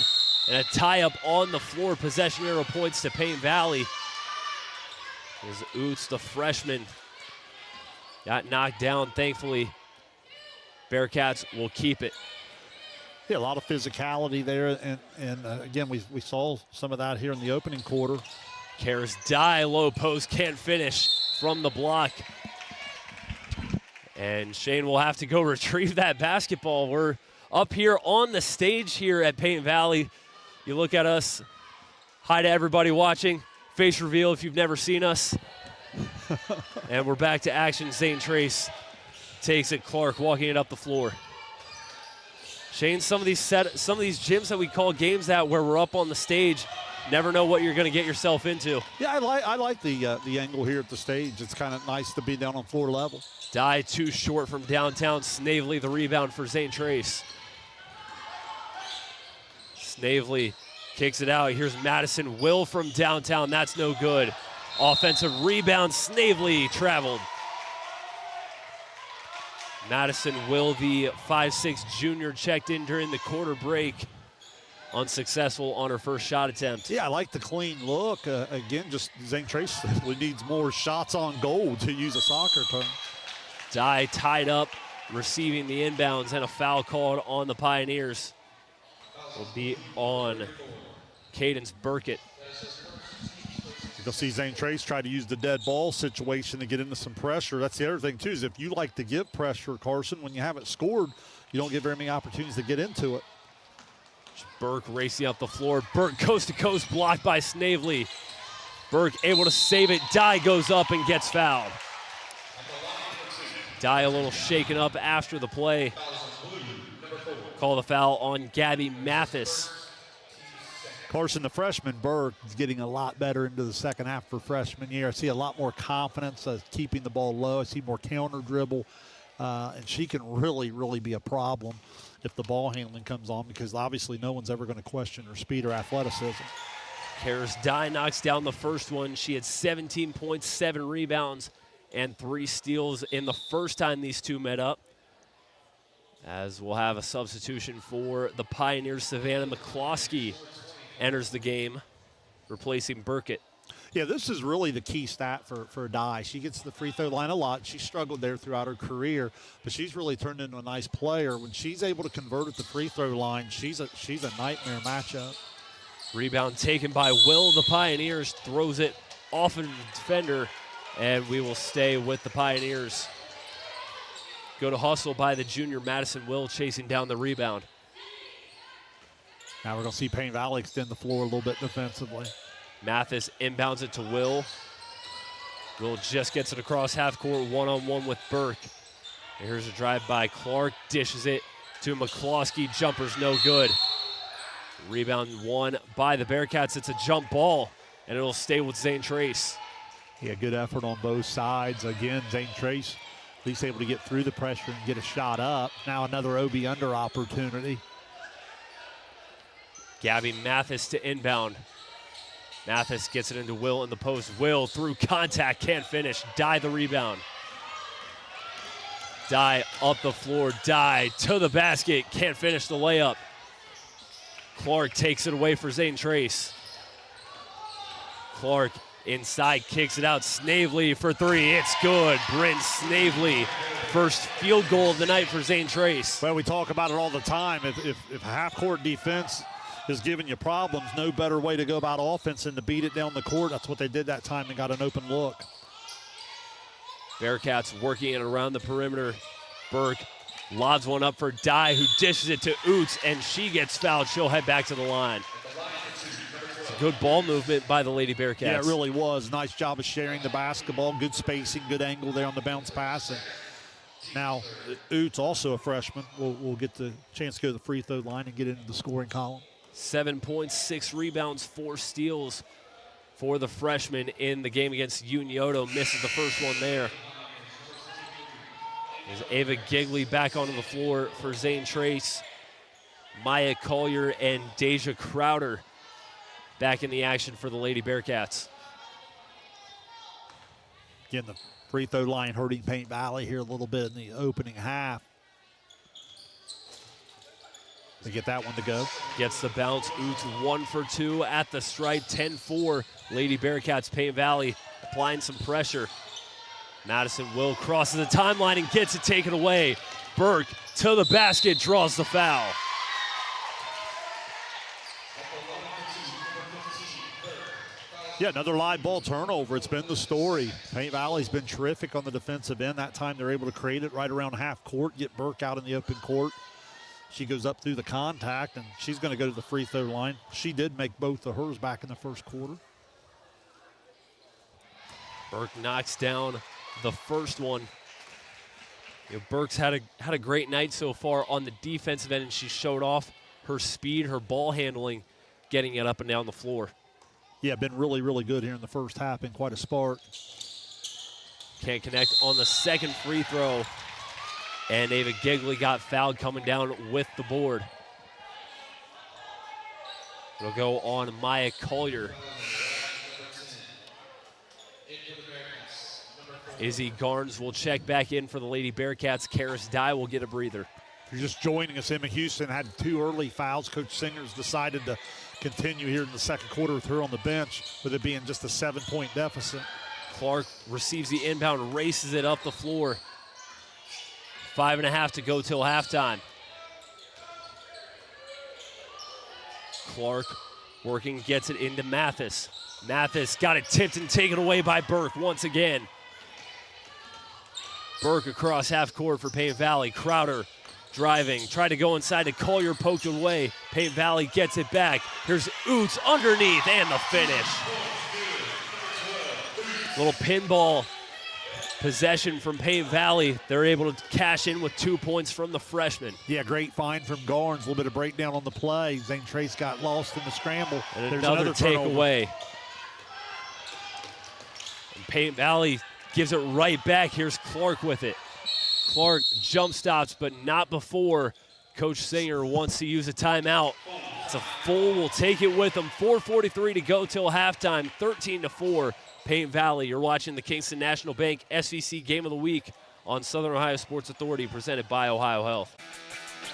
and a tie-up on the floor. Possession arrow points to Paint Valley. There's Oots, the freshman, got knocked down. Thankfully, Bearcats will keep it. Yeah, a lot of physicality there, and again, we saw some of that here in the opening quarter. Karis Dye, low post, can't finish from the block. And Shane will have to go retrieve that basketball. We're up here on the stage here at Paint Valley. You look at us. Hi to everybody watching. Face reveal if you've never seen us. And we're back to action. Zane Trace takes it. Clark walking it up the floor. Shane, some of these gyms that we call games at where we're up on the stage, never know what you're going to get yourself into. Yeah, I like the angle here at the stage. It's kind of nice to be down on floor level. Dye too short from downtown. Snavely the rebound for Zane Trace. Snavely kicks it out. Here's Madison Will from downtown. That's no good. Offensive rebound. Snavely traveled. Madison Will, the 5'6" junior, checked in during the quarter break. Unsuccessful on her first shot attempt. Yeah, I like the clean look. Again, just Zane Trace simply needs more shots on goal, to use a soccer term. Dye tied up, receiving the inbounds, and a foul called on the Pioneers. Will be on Cadence Burkett. You'll see Zane Trace try to use the dead ball situation to get into some pressure. That's the other thing, too, is if you like to give pressure, Carson, when you haven't scored, you don't get very many opportunities to get into it. Burke racing up the floor. Burke coast to coast, blocked by Snavely. Burke able to save it. Dye goes up and gets fouled. Dye a little shaken up after the play. Call the foul on Gabby Mathis. Carson, the freshman Burke is getting a lot better into the second half for freshman year. I see a lot more confidence keeping the ball low. I see more counter dribble, and she can really, really be a problem if the ball handling comes on, because obviously no one's ever going to question her speed or athleticism. Karis Dye knocks down the first one. She had 17 points, 7 rebounds, and 3 steals in the first time these two met up. As we'll have a substitution for the Pioneers, Savannah McCloskey enters the game, replacing Burkett. Yeah, this is really the key stat for Dye. She gets to the free throw line a lot. She struggled there throughout her career, but she's really turned into a nice player. When she's able to convert at the free throw line, she's a nightmare matchup. Rebound taken by Will. The Pioneers throws it off of the defender, and we will stay with the Pioneers. Go to hustle by the junior Madison Will, chasing down the rebound. Now we're going to see Payne Valley extend the floor a little bit defensively. Mathis inbounds it to Will. Will just gets it across half court, one-on-one with Burke. And here's a drive by Clark, dishes it to McCloskey. Jumper's no good. Rebound won by the Bearcats. It's a jump ball, and it'll stay with Zane Trace. Yeah, good effort on both sides. Again, Zane Trace at least able to get through the pressure and get a shot up. Now another OB under opportunity. Gabby Mathis to inbound. Mathis gets it into Will in the post. Will through contact, can't finish. Dye the rebound. Dye up the floor. Dye to the basket, can't finish the layup. Clark takes it away for Zane Trace. Clark inside, kicks it out. Snavely for 3. It's good. Bryn Snavely, first field goal of the night for Zane Trace. Well, we talk about it all the time. If half-court defense is giving you problems, no better way to go about offense than to beat it down the court. That's what they did that time and got an open look. Bearcats working it around the perimeter. Burke lobs one up for Dye, who dishes it to Oots, and she gets fouled. She'll head back to the line. It's a good ball movement by the Lady Bearcats. Yeah, it really was. Nice job of sharing the basketball. Good spacing, good angle there on the bounce pass. And now Oots, also a freshman, will get the chance to go to the free throw line and get into the scoring column. 7 points, 6 rebounds, 4 steals for the freshman in the game against Unioto. Misses the first one there. There's Ava Gigley back onto the floor for Zane Trace. Maya Collier and Deja Crowder back in the action for the Lady Bearcats. Again, the free throw line hurting Paint Valley here a little bit in the opening half. They get that one to go. Gets the bounce. Oots 1 for 2 at the stripe. 10-4. Lady Bearcats, Paint Valley applying some pressure. Madison Will crosses the timeline and gets it taken away. Burke to the basket, draws the foul. Yeah, another live ball turnover. It's been the story. Paint Valley's been terrific on the defensive end. That time they're able to create it right around half court, get Burke out in the open court. She goes up through the contact, and she's going to go to the free throw line. She did make both of hers back in the first quarter. Burke knocks down the first one. Burke's had a great night so far on the defensive end, and she showed off her speed, her ball handling, getting it up and down the floor. Yeah, been really, really good here in the first half. Been quite a spark. Can't connect on the second free throw. And Ava Gigley got fouled coming down with the board. It'll go on Maya Collier. Izzy Garnes will check back in for the Lady Bearcats. Karis Dye will get a breather. If you're just joining us, Emma Houston had 2 early fouls. Coach Singer's decided to continue here in the second quarter with her on the bench, with it being just a 7-point deficit. Clark receives the inbound, races it up the floor. 5.5 to go till halftime. Clark working, gets it into Mathis. Mathis got it tipped and taken away by Burke once again. Burke across half court for Paint Valley. Crowder driving, tried to go inside to Collier, poked away. Paint Valley gets it back. Here's Oots underneath and the finish. Little pinball possession from Paint Valley. They're able to cash in with 2 points from the freshman. Yeah, great find from Garnes. A little bit of breakdown on the play. Zane Trace got lost in the scramble. And There's another takeaway. Paint Valley gives it right back. Here's Clark with it. Clark jump stops, but not before Coach Singer wants to use a timeout. It's a full, will take it with them. 4:43 to go till halftime, 13-4. Paint Valley. You're watching the Kingston National Bank SVC Game of the Week on Southern Ohio Sports Authority, presented by Ohio Health.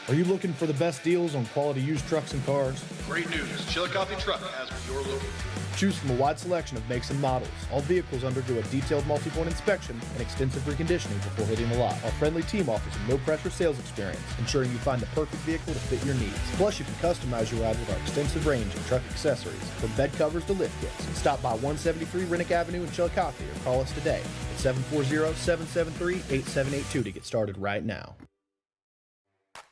Are you looking for the best deals on quality used trucks and cars? Great news. Chillicothe Truck has what you're looking for. Choose from a wide selection of makes and models. All vehicles undergo a detailed multi-point inspection and extensive reconditioning before hitting the lot. Our friendly team offers a no-pressure sales experience, ensuring you find the perfect vehicle to fit your needs. Plus, you can customize your ride with our extensive range of truck accessories, from bed covers to lift kits. Stop by 173 Rennick Avenue in Chillicothe or call us today at 740-773-8782 to get started right now.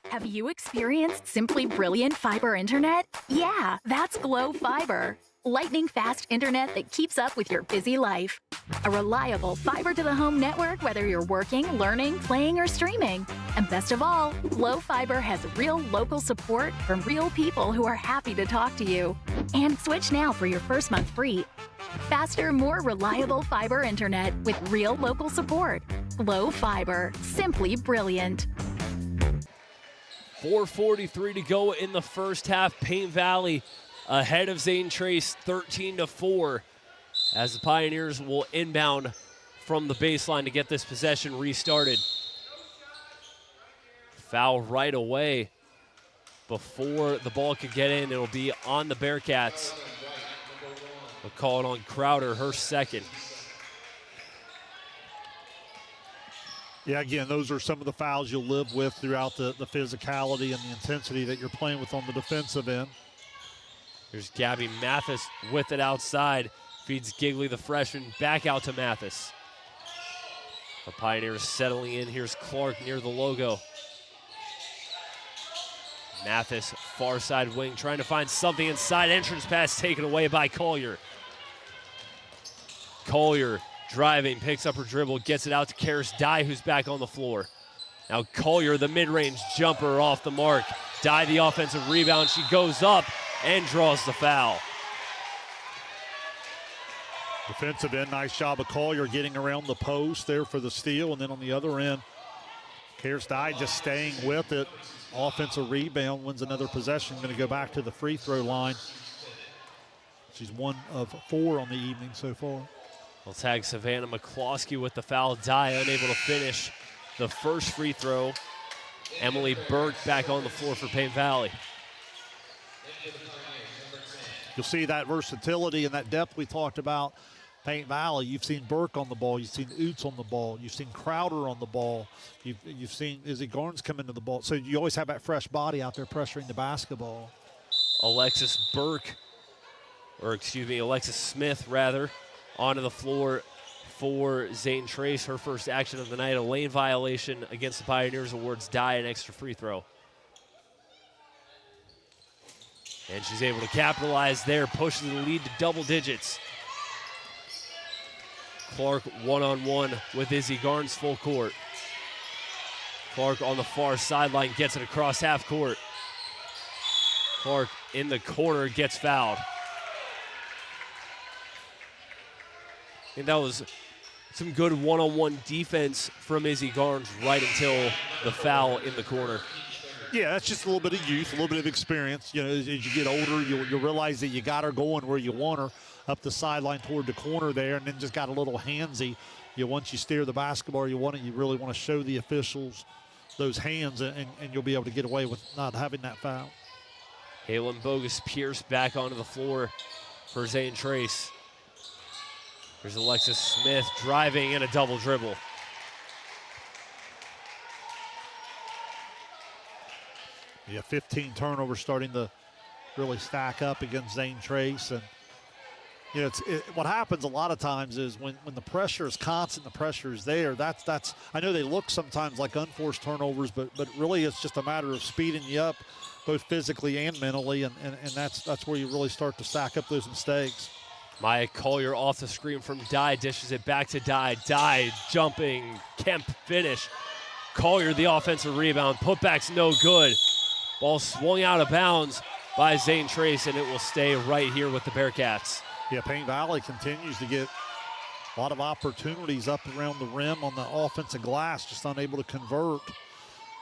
Have you experienced simply brilliant fiber internet? Yeah, that's Glow Fiber. Lightning fast internet that keeps up with your busy life. A reliable fiber-to-the-home network, whether you're working, learning, playing, or streaming. And best of all, Glow Fiber has real local support from real people who are happy to talk to you. And switch now for your first month free. Faster, more reliable fiber internet with real local support. Glow Fiber, simply brilliant. 4:43 to go in the first half. Paint Valley ahead of Zane Trace, 13-4, as the Pioneers will inbound from the baseline to get this possession restarted. Foul right away before the ball could get in. It'll be on the Bearcats. They'll call it on Crowder, her second. Yeah, again, those are some of the fouls you'll live with throughout the physicality and the intensity that you're playing with on the defensive end. Here's Gabby Mathis with it outside. Feeds Gigley, the freshman, back out to Mathis. The Pioneers settling in. Here's Clark near the logo. Mathis, far side wing, trying to find something inside. Entrance pass taken away by Collier. Collier driving, picks up her dribble, gets it out to Karis Dye, who's back on the floor. Now Collier, the mid-range jumper off the mark. Dye, the offensive rebound. She goes up and draws the foul. Defensive end, nice job of Collier getting around the post there for the steal. And then on the other end, Karis Dye just staying with it. Offensive rebound, wins another possession. Going to go back to the free throw line. She's 1 of 4 on the evening so far. We'll tag Savannah McCloskey with the foul. Dye unable to finish the first free throw. Emily Burke back on the floor for Paint Valley. You'll see that versatility and that depth we talked about. Paint Valley, you've seen Burke on the ball, you've seen Oots on the ball, you've seen Crowder on the ball, you've seen Izzy Garnes come into the ball. So you always have that fresh body out there pressuring the basketball. Alexis Smith rather, onto the floor for Zane Trace. Her first action of the night, a lane violation against the Pioneers, awards Dye an extra free throw. And she's able to capitalize there, pushes the lead to double digits. Clark one-on-one with Izzy Garnes full court. Clark on the far sideline gets it across half court. Clark in the corner gets fouled. And that was some good one-on-one defense from Izzy Garnes right until the foul in the corner. Yeah, that's just a little bit of youth, a little bit of experience. You know, as you get older, you'll realize that you got her going where you want her, up the sideline toward the corner there, and then just got a little handsy. Once you steer the basketball, you really want to show the officials those hands, and you'll be able to get away with not having that foul. Halen Bogus-Pierce back onto the floor for Zane Trace. There's Alexis Smith driving in a double dribble. Yeah, 15 turnovers starting to really stack up against Zane Trace. And, you know, what happens a lot of times is when the pressure is constant, the pressure is there, that's I know they look sometimes like unforced turnovers, but really it's just a matter of speeding you up both physically and mentally, and that's where you really start to stack up those mistakes. Maya Collier off the screen from Dye, dishes it back to Dye. Dye jumping, Kemp finish. Collier the offensive rebound, putback's no good. Ball swung out of bounds by Zane Trace, and it will stay right here with the Bearcats. Yeah, Paint Valley continues to get a lot of opportunities up around the rim on the offensive glass, just unable to convert.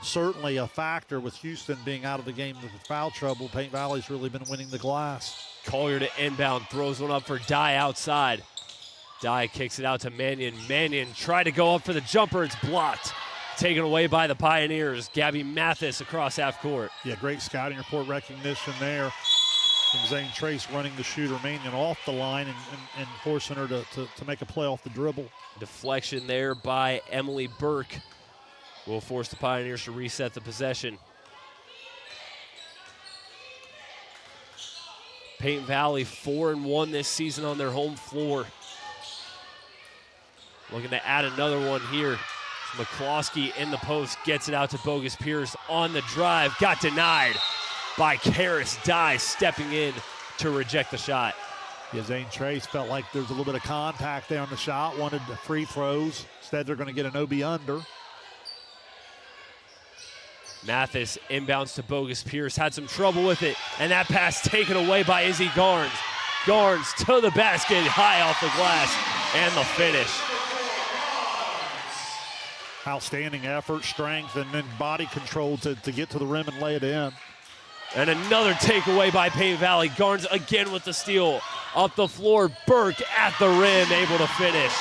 Certainly a factor with Houston being out of the game with foul trouble. Paint Valley's really been winning the glass. Collier to inbound, throws one up for Dye outside. Dye kicks it out to Mannion. Mannion tried to go up for the jumper, it's blocked. Taken away by the Pioneers. Gabby Mathis across half court. Yeah, great scouting report recognition there from Zane Trace running the shooter Mannion off the line and forcing her to make a play off the dribble. Deflection there by Emily Burke will force the Pioneers to reset the possession. Paint Valley 4-1 this season on their home floor. Looking to add another one here. McCloskey in the post, gets it out to Bogus-Pierce on the drive. Got denied by Karis Dye stepping in to reject the shot. Yeah, Zane Trace felt like there's a little bit of contact there on the shot, wanted the free throws. Instead, they're going to get an OB under. Mathis inbounds to Bogus-Pierce, had some trouble with it, and that pass taken away by Izzy Garnes. Garnes to the basket, high off the glass, and the finish. Outstanding effort, strength, and then body control to get to the rim and lay it in. And another takeaway by Paint Valley. Garnes again with the steal. Up the floor, Burke at the rim, able to finish.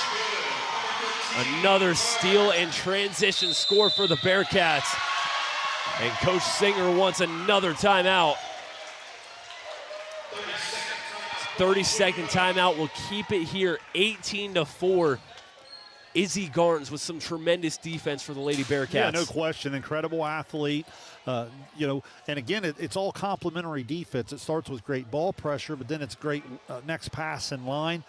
Another steal and transition score for the Bearcats. And Coach Singer wants another timeout. 30-second timeout will keep it here, 18-4. Izzy Garnes with some tremendous defense for the Lady Bearcats. Yeah, no question. Incredible athlete. You know, and again, it's all complementary defense. It starts with great ball pressure, but then it's great next pass in line.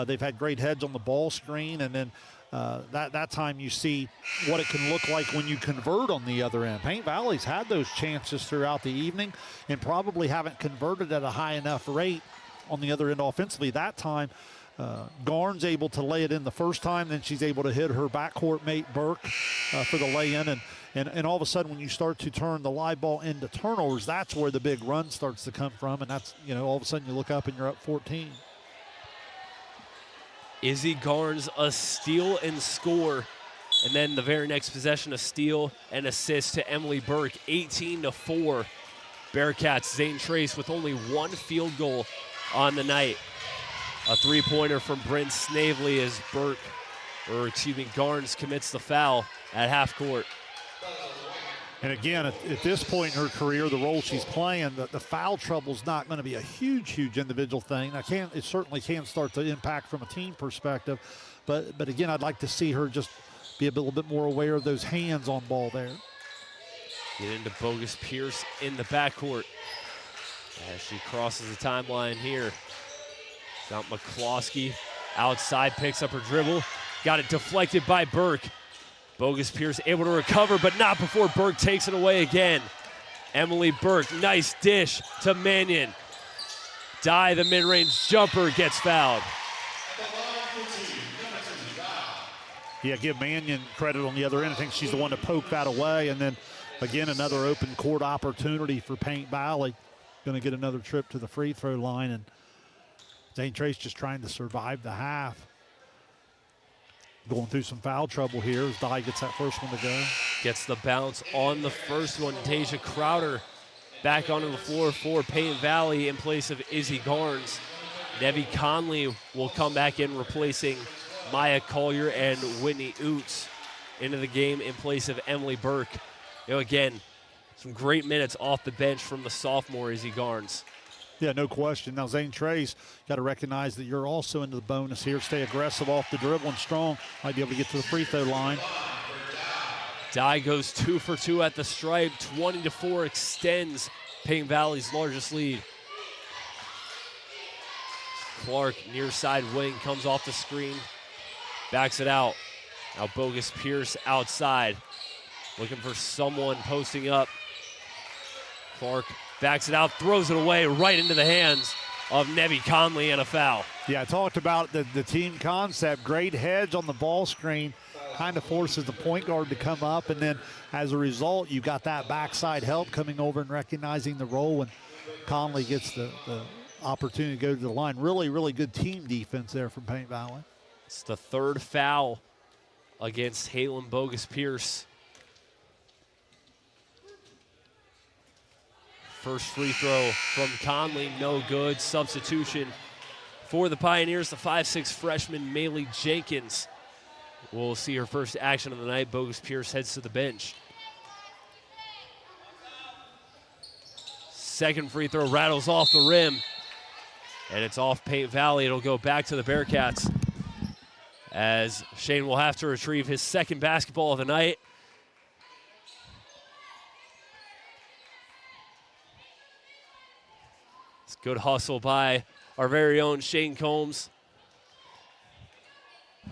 They've had great heads on the ball screen, and then that time you see what it can look like when you convert on the other end. Paint Valley's had those chances throughout the evening and probably haven't converted at a high enough rate on the other end offensively. That time, Garnes able to lay it in the first time, then she's able to hit her backcourt mate Burke for the lay-in, and all of a sudden when you start to turn the live ball into turnovers, that's where the big run starts to come from, and that's, you know, all of a sudden you look up and you're up 14. Izzy Garnes a steal and score, and then the very next possession a steal and assist to Emily Burke, 18-4. Bearcats. Zane Trace with only one field goal on the night. A three-pointer from Bryn Snavely as Garnes commits the foul at half court. And again, at this point in her career, the role she's playing, the foul trouble is not going to be a huge individual thing. It certainly can start to impact from a team perspective, but again, I'd like to see her just be a little bit more aware of those hands on ball there. Get into Bogus-Pierce in the backcourt as she crosses the timeline here. Now McCloskey outside, picks up her dribble. Got it deflected by Burke. Bogus-Pierce able to recover, but not before Burke takes it away again. Emily Burke, nice dish to Mannion. Dye, the mid-range jumper, gets fouled. Yeah, give Mannion credit on the other end. I think she's the one to poke that away. And then, again, another open court opportunity for Paint Valley. Going to get another trip to the free throw line. And Zane Trace just trying to survive the half. Going through some foul trouble here as Dye gets that first one to go. Gets the bounce on the first one. Tasia Crowder back onto the floor for Paint Valley in place of Izzy Garnes. Nevi Conley will come back in, replacing Maya Collier and Whitney Oots into the game in place of Emily Burke. Again, some great minutes off the bench from the sophomore Izzy Garnes. Yeah, no question. Now, Zane Trace, got to recognize that you're also into the bonus here. Stay aggressive off the dribble and strong. Might be able to get to the free throw line. Dye goes 2 for 2 at the stripe. 20-4 extends Paint Valley's largest lead. Clark, near side wing, comes off the screen, backs it out. Now Bogus Pierce outside, looking for someone posting up. Clark backs it out, throws it away right into the hands of Nevi Conley, and a foul. Yeah, I talked about the team concept. Great hedge on the ball screen. Kind of forces the point guard to come up, and then as a result, you got that backside help coming over and recognizing the role, and Conley gets the opportunity to go to the line. Really, really good team defense there from Paint Valley. It's the third foul against Halen Bogus Pierce. First free throw from Conley, no good. Substitution for the Pioneers, the 5'6" freshman Maylee Jenkins. We'll see her first action of the night. Bogus Pierce heads to the bench. Second free throw rattles off the rim, and it's off Paint Valley. It'll go back to the Bearcats as Shane will have to retrieve his second basketball of the night. It's good hustle by our very own Shane Combs.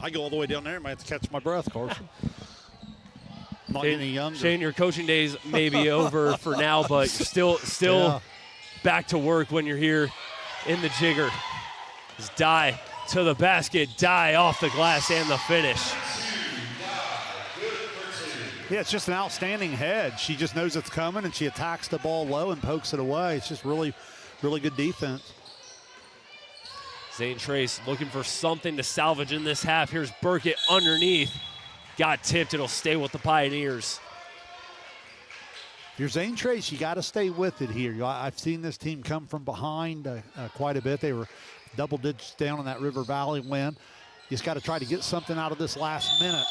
I go all the way down there. I might have to catch my breath, Carson. Not any younger. Shane, your coaching days may be over for now, but you're still back to work when you're here in the Jigger. It's Dye to the basket. Dye off the glass and the finish. Yeah, it's just an outstanding head. She just knows it's coming, and she attacks the ball low and pokes it away. It's just really, really good defense. Zane Trace looking for something to salvage in this half. Here's Burkett underneath. Got tipped. It'll stay with the Pioneers. If you're Zane Trace, you got to stay with it here. I've seen this team come from behind quite a bit. They were double digits down on that River Valley win. You just got to try to get something out of this last minute.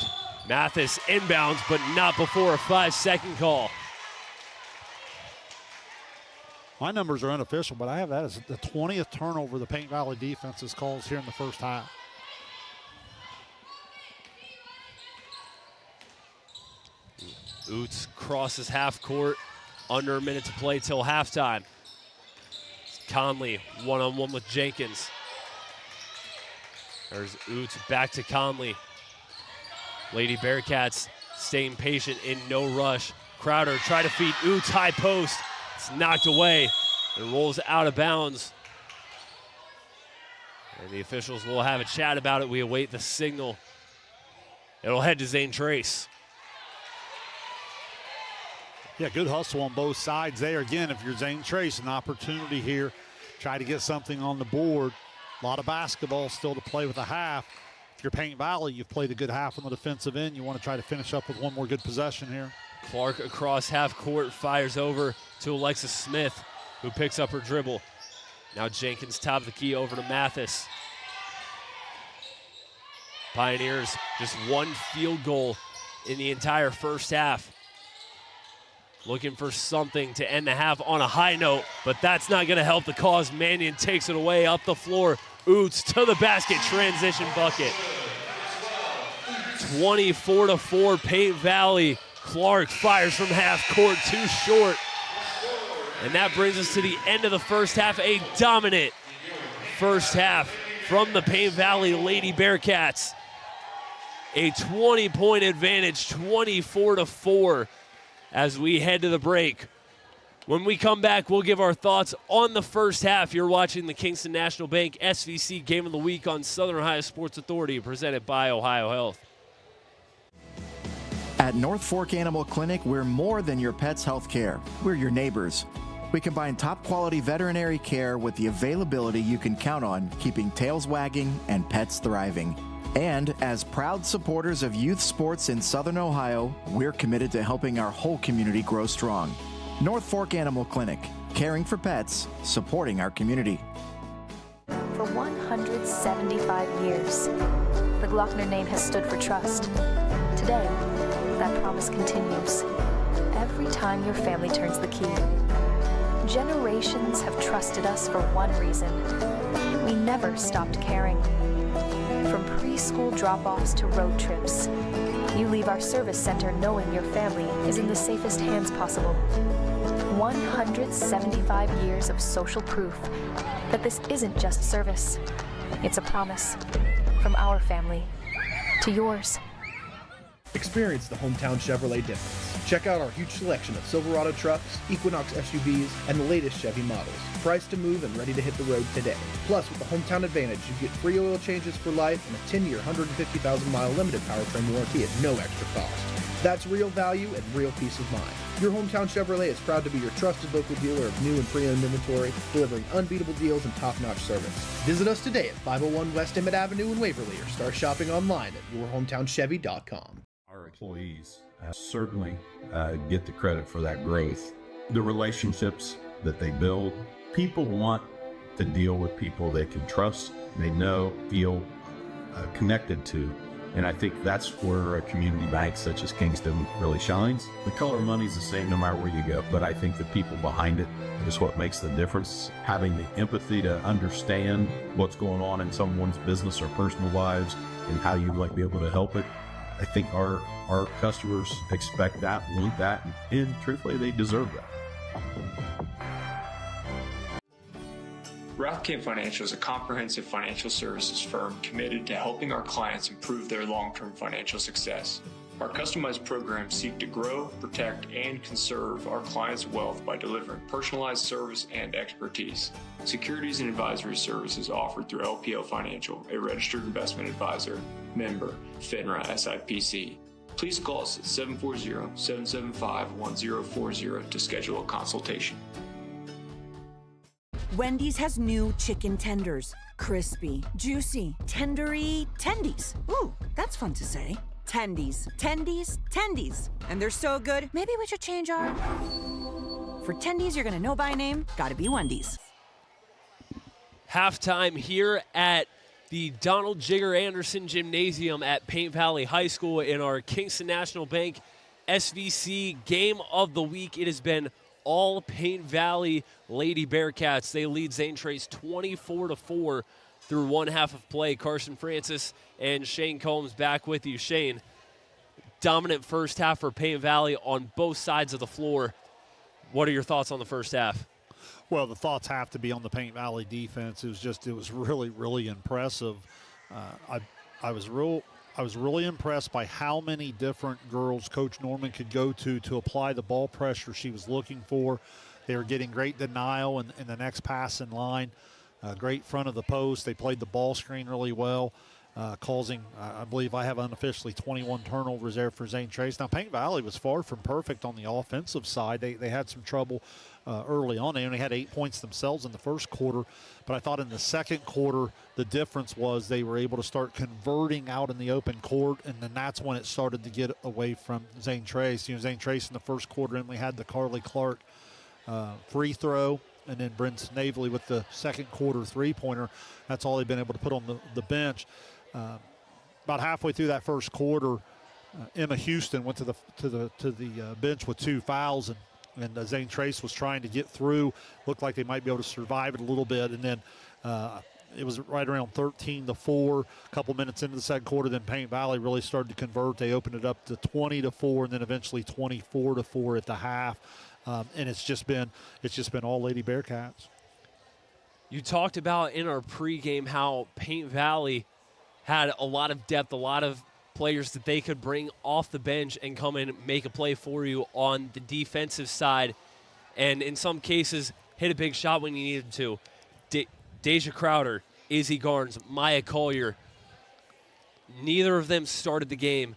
Mathis inbounds, but not before a 5-second call. My numbers are unofficial, but I have that as the 20th turnover the Paint Valley defense calls here in the first half. Oots crosses half court, under a minute to play till halftime. Conley one-on-one with Jenkins. There's Oots back to Conley. Lady Bearcats staying patient in no rush. Crowder try to feed Oots high post. It's knocked away. It rolls out of bounds. And the officials will have a chat about it. We await the signal. It'll head to Zane Trace. Yeah, good hustle on both sides there. Again, if you're Zane Trace, an opportunity here. Try to get something on the board. A lot of basketball still to play with a half. If you're Paint Valley, you've played a good half on the defensive end. You want to try to finish up with one more good possession here. Clark across half court, fires over to Alexis Smith, who picks up her dribble. Now Jenkins top of the key over to Mathis. Pioneers just one field goal in the entire first half. Looking for something to end the half on a high note, but that's not going to help the cause. Mannion takes it away up the floor. Oots to the basket, transition bucket. 24-4 Paint Valley. Clark fires from half court, too short. And that brings us to the end of the first half. A dominant first half from the Paint Valley Lady Bearcats. A 20-point advantage, 24-4 as we head to the break. When we come back, we'll give our thoughts on the first half. You're watching the Kingston National Bank SVC Game of the Week on Southern Ohio Sports Authority, presented by Ohio Health. At North Fork Animal Clinic, we're more than your pet's health care. We're your neighbors. We combine top quality veterinary care with the availability you can count on, keeping tails wagging and pets thriving. And as proud supporters of youth sports in Southern Ohio, we're committed to helping our whole community grow strong. North Fork Animal Clinic, caring for pets, supporting our community. For 175 years, the Glockner name has stood for trust. Today, that promise continues. Every time your family turns the key. Generations have trusted us for one reason. We never stopped caring. From preschool drop-offs to road trips, you leave our service center knowing your family is in the safest hands possible. 175 years of social proof that this isn't just service. It's a promise from our family to yours. Experience the hometown Chevrolet difference. Check out our huge selection of Silverado trucks, Equinox SUVs, and the latest Chevy models. Priced to move and ready to hit the road today. Plus, with the Hometown Advantage, you get free oil changes for life and a 10-year, 150,000-mile limited powertrain warranty at no extra cost. That's real value and real peace of mind. Your hometown Chevrolet is proud to be your trusted local dealer of new and pre-owned inventory, delivering unbeatable deals and top-notch service. Visit us today at 501 West Emmett Avenue in Waverly or start shopping online at yourhometownchevy.com. Our employees certainly get the credit for that growth. The relationships that they build, people want to deal with people they can trust, they know, feel connected to. And I think that's where a community bank such as Kingston really shines. The color of money is the same no matter where you go, but I think the people behind it is what makes the difference. Having the empathy to understand what's going on in someone's business or personal lives and how you might be able to help it. I think our customers expect that, want that, and truthfully, they deserve that. Rothkamp Financial is a comprehensive financial services firm committed to helping our clients improve their long-term financial success. Our customized programs seek to grow, protect, and conserve our clients' wealth by delivering personalized service and expertise. Securities and advisory services offered through LPL Financial, a registered investment advisor, member, FINRA SIPC. Please call us at 740-775-1040 to schedule a consultation. Wendy's has new chicken tenders. Crispy, juicy, tendery tendies. Ooh, that's fun to say. Tendies, tendies, tendies. And they're so good, maybe we should change our... For tendies you're gonna know by name, gotta be Wendy's. Halftime here at the Donald Jigger Anderson Gymnasium at Paint Valley High School in our Kingston National Bank SVC Game of the Week. It has been all Paint Valley Lady Bearcats. They lead Zane Trace 24-4 through one half of play. Carson Francis and Shane Combs back with you. Shane, dominant first half for Paint Valley on both sides of the floor. What are your thoughts on the first half? Well, the thoughts have to be on the Paint Valley defense. It was really, really impressive. I was really impressed by how many different girls Coach Norman could go to apply the ball pressure she was looking for. They were getting great denial in the next pass in line, great front of the post. They played the ball screen really well, causing, I believe I have unofficially 21 turnovers there for Zane Trace. Now, Paint Valley was far from perfect on the offensive side. They had some trouble early on. They only had 8 points themselves in the first quarter, but I thought in the second quarter the difference was they were able to start converting out in the open court, and then that's when it started to get away from Zane Trace. Zane Trace in the first quarter only had the Carly Clark free throw, and then Bryn Snavely with the second quarter three-pointer. That's all they've been able to put on the bench. About halfway through that first quarter, Emma Houston went to the bench with 2 fouls, and Zane Trace was trying to get through. Looked like they might be able to survive it a little bit, and then it was right around 13-4. A couple minutes into the second quarter, then Paint Valley really started to convert. They opened it up to 20-4, and then eventually 24-4 at the half. And it's just been all Lady Bearcats. You talked about in our pregame how Paint Valley had a lot of depth, a lot of players that they could bring off the bench and come in and make a play for you on the defensive side, and in some cases hit a big shot when you needed to. Deja Crowder, Izzy Garnes, Maya Collier, neither of them started the game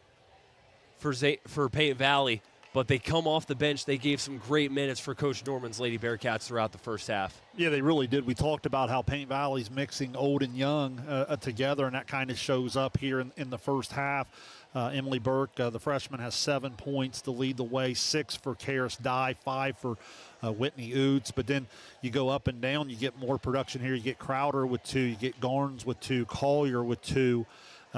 for Paint Valley, but they come off the bench. They gave some great minutes for Coach Norman's Lady Bearcats throughout the first half. Yeah, they really did. We talked about how Paint Valley's mixing old and young together, and that kind of shows up here in the first half. Emily Burke, the freshman, has 7 points to lead the way, 6 for Karis Dye, 5 for Whitney Oots. But then you go up and down, you get more production here. You get Crowder with 2, you get Garnes with 2, Collier with 2.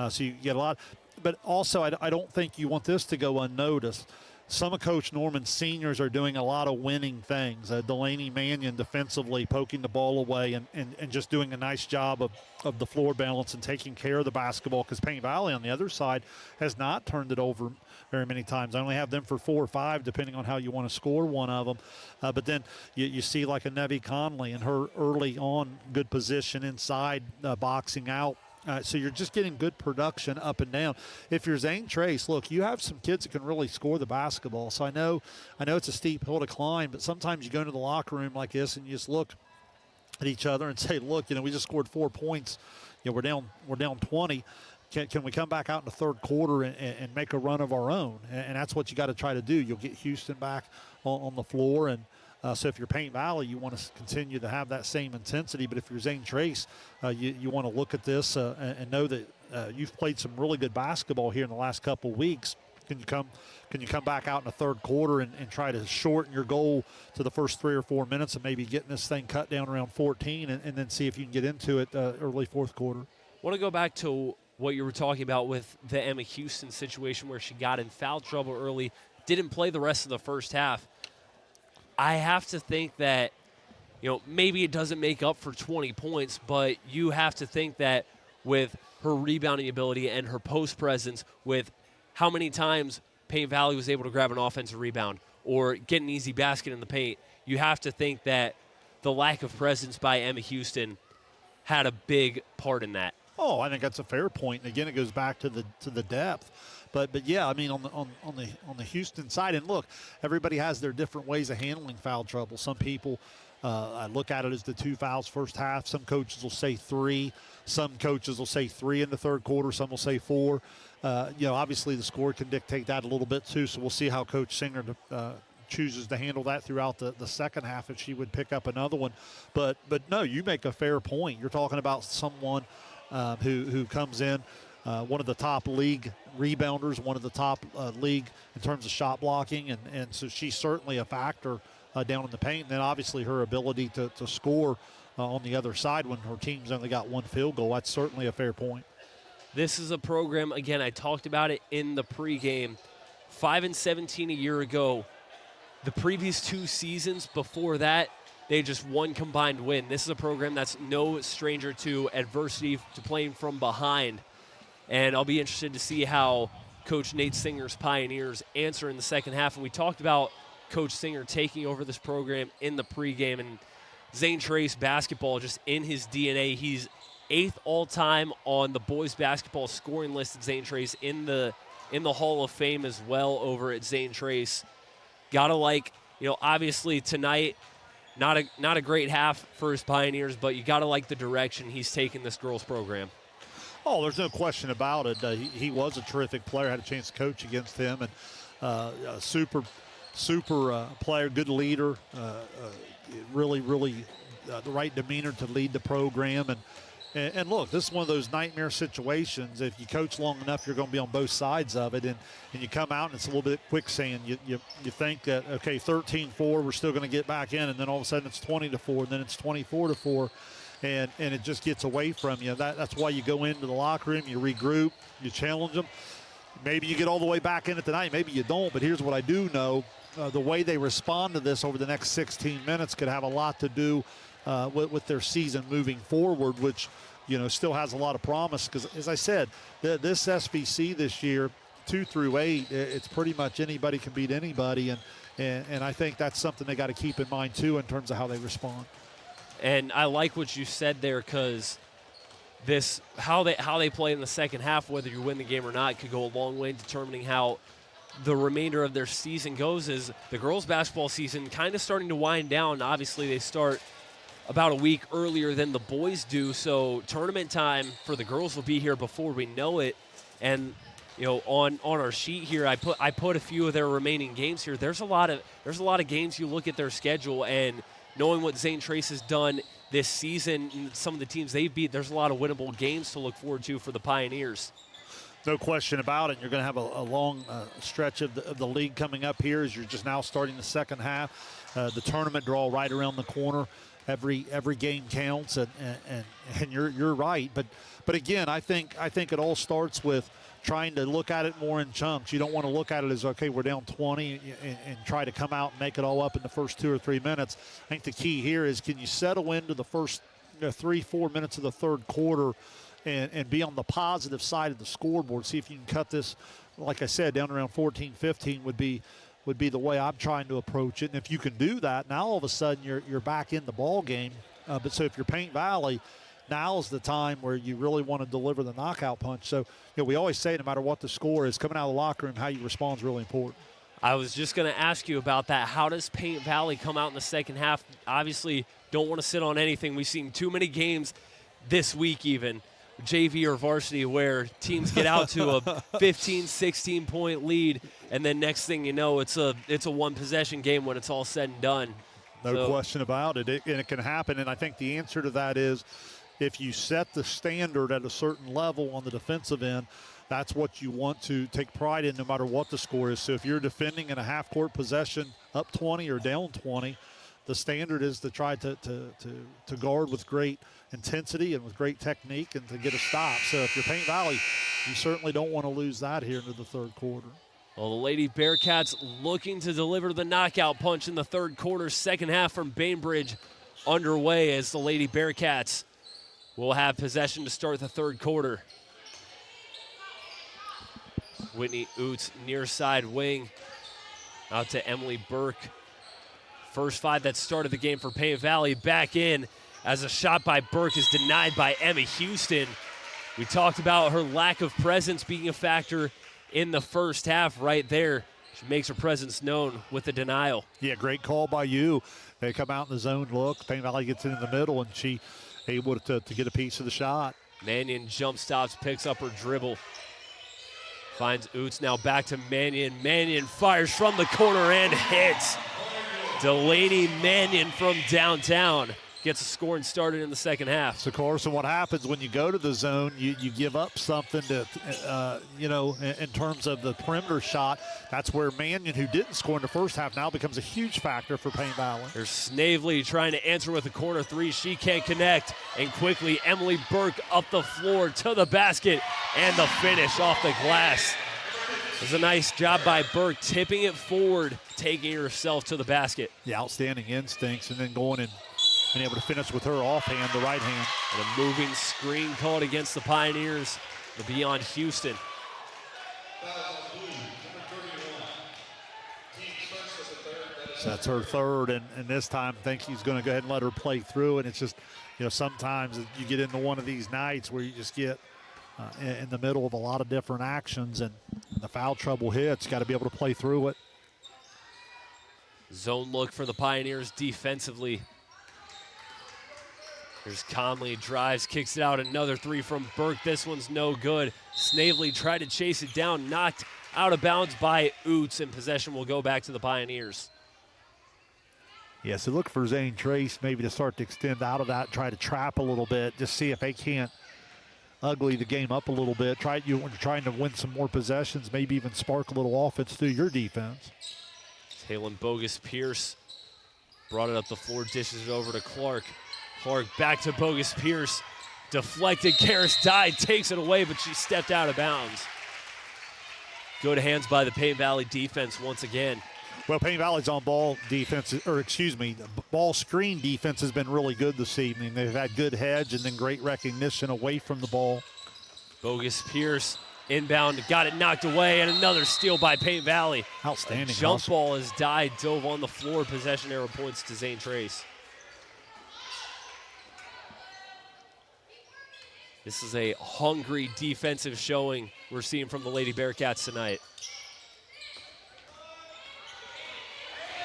So you get a lot. But also, I don't think you want this to go unnoticed. Some of Coach Norman's seniors are doing a lot of winning things. Delaney Mannion defensively poking the ball away and just doing a nice job of the floor balance and taking care of the basketball, because Paint Valley on the other side has not turned it over very many times. I only have them for 4 or 5, depending on how you want to score one of them. But then you see like a Nevi Conley and her early on good position inside, boxing out. So you're just getting good production up and down. If you're Zane Trace, look, you have some kids that can really score the basketball. So I know it's a steep hill to climb, but sometimes you go into the locker room like this and you just look at each other and say, look, we just scored 4 points. We're down 20. Can we come back out in the third quarter and make a run of our own? And that's what you got to try to do. You'll get Houston back on the floor, and so if you're Paint Valley, you want to continue to have that same intensity. But if you're Zane Trace, you want to look at this and know that you've played some really good basketball here in the last couple of weeks. Can you come back out in the third quarter and try to shorten your goal to the first 3 or 4 minutes and maybe getting this thing cut down around 14 and then see if you can get into it early fourth quarter? I want to go back to what you were talking about with the Emma Houston situation where she got in foul trouble early, didn't play the rest of the first half. I have to think that, maybe it doesn't make up for 20 points, but you have to think that with her rebounding ability and her post presence, with how many times Paint Valley was able to grab an offensive rebound or get an easy basket in the paint, you have to think that the lack of presence by Emma Houston had a big part in that. Oh, I think that's a fair point. And again, it goes back to the depth. But yeah, I mean, on the Houston side, and look, everybody has their different ways of handling foul trouble. Some people look at it as the 2 fouls first half. Some coaches will say 3. Some coaches will say 3 in the third quarter. Some will say 4. Obviously the score can dictate that a little bit too. So we'll see how Coach Singer chooses to handle that throughout the second half if she would pick up another one. But no, you make a fair point. You're talking about someone who comes in. One of the top league rebounders, one of the top league in terms of shot blocking, and so she's certainly a factor down in the paint. And then obviously her ability to score on the other side when her team's only got 1 field goal, that's certainly a fair point. This is a program, again, I talked about it in the pregame, 5-17 a year ago. The previous 2 seasons before that, they just 1 combined win. This is a program that's no stranger to adversity, to playing from behind. And I'll be interested to see how Coach Nate Singer's Pioneers answer in the second half. And we talked about Coach Singer taking over this program in the pregame. And Zane Trace basketball just in his DNA. He's 8th all-time on the boys basketball scoring list at Zane Trace, in the Hall of Fame as well over at Zane Trace. Gotta obviously tonight, not a great half for his Pioneers, but you gotta like the direction he's taking this girls program. Oh, there's no question about it. He was a terrific player. Had a chance to coach against him, and a super player, good leader, really the right demeanor to lead the program. And look, this is one of those nightmare situations. If you coach long enough, you're going to be on both sides of it, and you come out and it's a little bit quicksand. You think that, okay, 13-4, we're still going to get back in, and then all of a sudden it's 20-4, and then it's 24-4. And it just gets away from you. That's why you go into the locker room, you regroup, you challenge them. Maybe you get all the way back in it tonight, maybe you don't, but here's what I do know. The way they respond to this over the next 16 minutes could have a lot to do with their season moving forward, which, still has a lot of promise. Because, as I said, this SVC this year, 2 through 8, it's pretty much anybody can beat anybody. And I think that's something they got to keep in mind, too, in terms of how they respond. And I like what you said there, because how they play in the second half, whether you win the game or not, could go a long way in determining how the remainder of their season goes. Is the girls' basketball season kind of starting to wind down. Obviously, they start about a week earlier than the boys do, so tournament time for the girls will be here before we know it. And on our sheet here, I put a few of their remaining games here. There's a lot of games you look at their schedule, and knowing what Zane Trace has done this season and some of the teams they've beat, there's a lot of winnable games to look forward to for the Pioneers. No question about it. You're going to have a long stretch of the league coming up here as you're just now starting the second half. The tournament draw right around the corner. Every game counts, and you're right. But again, I think it all starts with trying to look at it more in chunks. You don't want to look at it as, okay, we're down 20 and try to come out and make it all up in the first 2 or 3 minutes. I think the key here is, can you settle into the first 3-4 minutes of the third quarter and be on the positive side of the scoreboard. See if you can cut this, like I said, down around 14-15 would be the way I'm trying to approach it. And if you can do that, now all of a sudden you're back in the ball game. But so if you're Paint Valley, now is the time where you really want to deliver the knockout punch. So we always say, no matter what the score is, coming out of the locker room, how you respond is really important. I was just going to ask you about that. How does Paint Valley come out in the second half? Obviously, don't want to sit on anything. We've seen too many games this week even, JV or varsity, where teams get out to a 15, 16-point lead, and then next thing you know, it's a one-possession game when it's all said and done. No question about it. And it can happen, and I think the answer to that is if you set the standard at a certain level on the defensive end, that's what you want to take pride in no matter what the score is. So if you're defending in a half-court possession up 20 or down 20, the standard is to try to guard with great intensity and with great technique and to get a stop. So if you're Paint Valley, you certainly don't want to lose that here into the third quarter. Well, the Lady Bearcats looking to deliver the knockout punch in the third quarter. Second half from Bainbridge underway as the Lady Bearcats will have possession to start the third quarter. Whitney Oots near side wing out to Emily Burke. First five that started the game for Paint Valley back in as a shot by Burke is denied by Emma Houston. We talked about her lack of presence being a factor in the first half right there. She makes her presence known with the denial. Yeah, great call by you. They come out in the zone look. Paint Valley gets in the middle, and she able to get a piece of the shot. Mannion jump stops, picks up her dribble. Finds Oots, now back to Mannion. Mannion fires from the corner and hits. Delaney Mannion from downtown gets a scoring started in the second half. So, Carson, what happens when you go to the zone, you give up something to, in terms of the perimeter shot. That's where Mannion, who didn't score in the first half, now becomes a huge factor for Paint Valley. There's Snavely trying to answer with a corner three. She can't connect. And quickly, Emily Burke up the floor to the basket. And the finish off the glass. It was a nice job by Burke, tipping it forward, taking herself to the basket. Yeah, outstanding instincts, and then going and being able to finish with her offhand, the right hand. And a moving screen called against the Pioneers. It'll be on Houston. So that's her third, and this time I think he's going to go ahead and let her play through. And it's just, sometimes you get into one of these nights where you just get in the middle of a lot of different actions, and the foul trouble hits. Got to be able to play through it. Zone look for the Pioneers defensively. Here's Conley, drives, kicks it out. Another three from Burke. This one's no good. Snavely tried to chase it down, knocked out of bounds by Oots, and possession will go back to the Pioneers. Yeah, so look for Zane Trace maybe to start to extend out of that, try to trap a little bit, just see if they can't ugly the game up a little bit. When you're trying to win some more possessions, maybe even spark a little offense through your defense. Taylon Bogus-Pierce brought it up the floor, dishes it over to Clark. Clark back to Bogus-Pierce. Deflected, Karis died, takes it away, but she stepped out of bounds. Good hands by the Paint Valley defense once again. Well, Paint Valley's on ball defense, ball screen defense has been really good this evening. They've had good hedge and then great recognition away from the ball. Bogus-Pierce inbound, got it knocked away, and another steal by Paint Valley. Outstanding. Jump ball has died, dove on the floor. Possession arrow points to Zane Trace. This is a hungry defensive showing we're seeing from the Lady Bearcats tonight.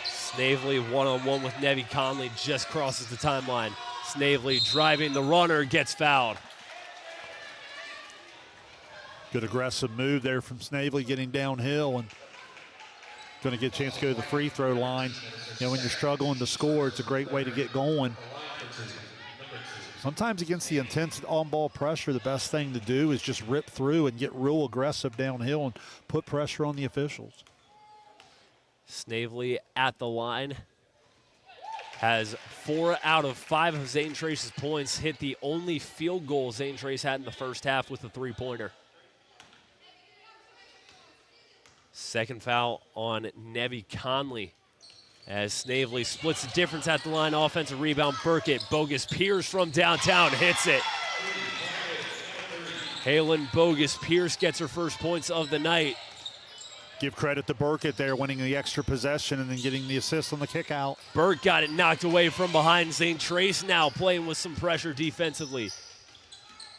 Snavely one-on-one with Nevi Conley, just crosses the timeline. Snavely driving the runner, gets fouled. Good aggressive move there from Snavely, getting downhill and going to get a chance to go to the free throw line. You know, when you're struggling to score, it's a great way to get going. Sometimes against the intense on-ball pressure, the best thing to do is just rip through and get real aggressive downhill and put pressure on the officials. Snavely at the line has 4 out of 5 of Zane Trace's points, hit the only field goal Zane Trace had in the first half with a three-pointer. Second foul on Nevi Conley as Snavely splits the difference at the line. Offensive rebound, Burkett. Bogus Pierce from downtown hits it. Halen Bogus Pierce gets her first points of the night. Give credit to Burkett there, winning the extra possession and then getting the assist on the kick out. Burke got it knocked away from behind. Zane Trace now playing with some pressure defensively.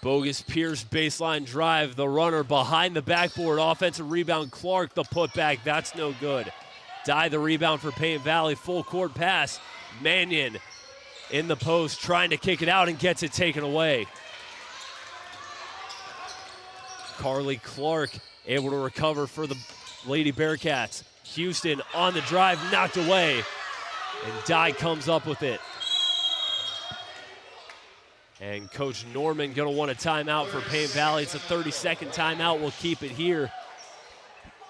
Bogus Pierce baseline drive, the runner behind the backboard. Offensive rebound, Clark, the putback, that's no good. Dye the rebound for Paint Valley, full court pass. Mannion in the post trying to kick it out and gets it taken away. Carly Clark able to recover for the Lady Bearcats. Houston on the drive, knocked away, and Dye comes up with it. And Coach Norman gonna want a timeout for Paint Valley. It's a 30-second timeout. We'll keep it here.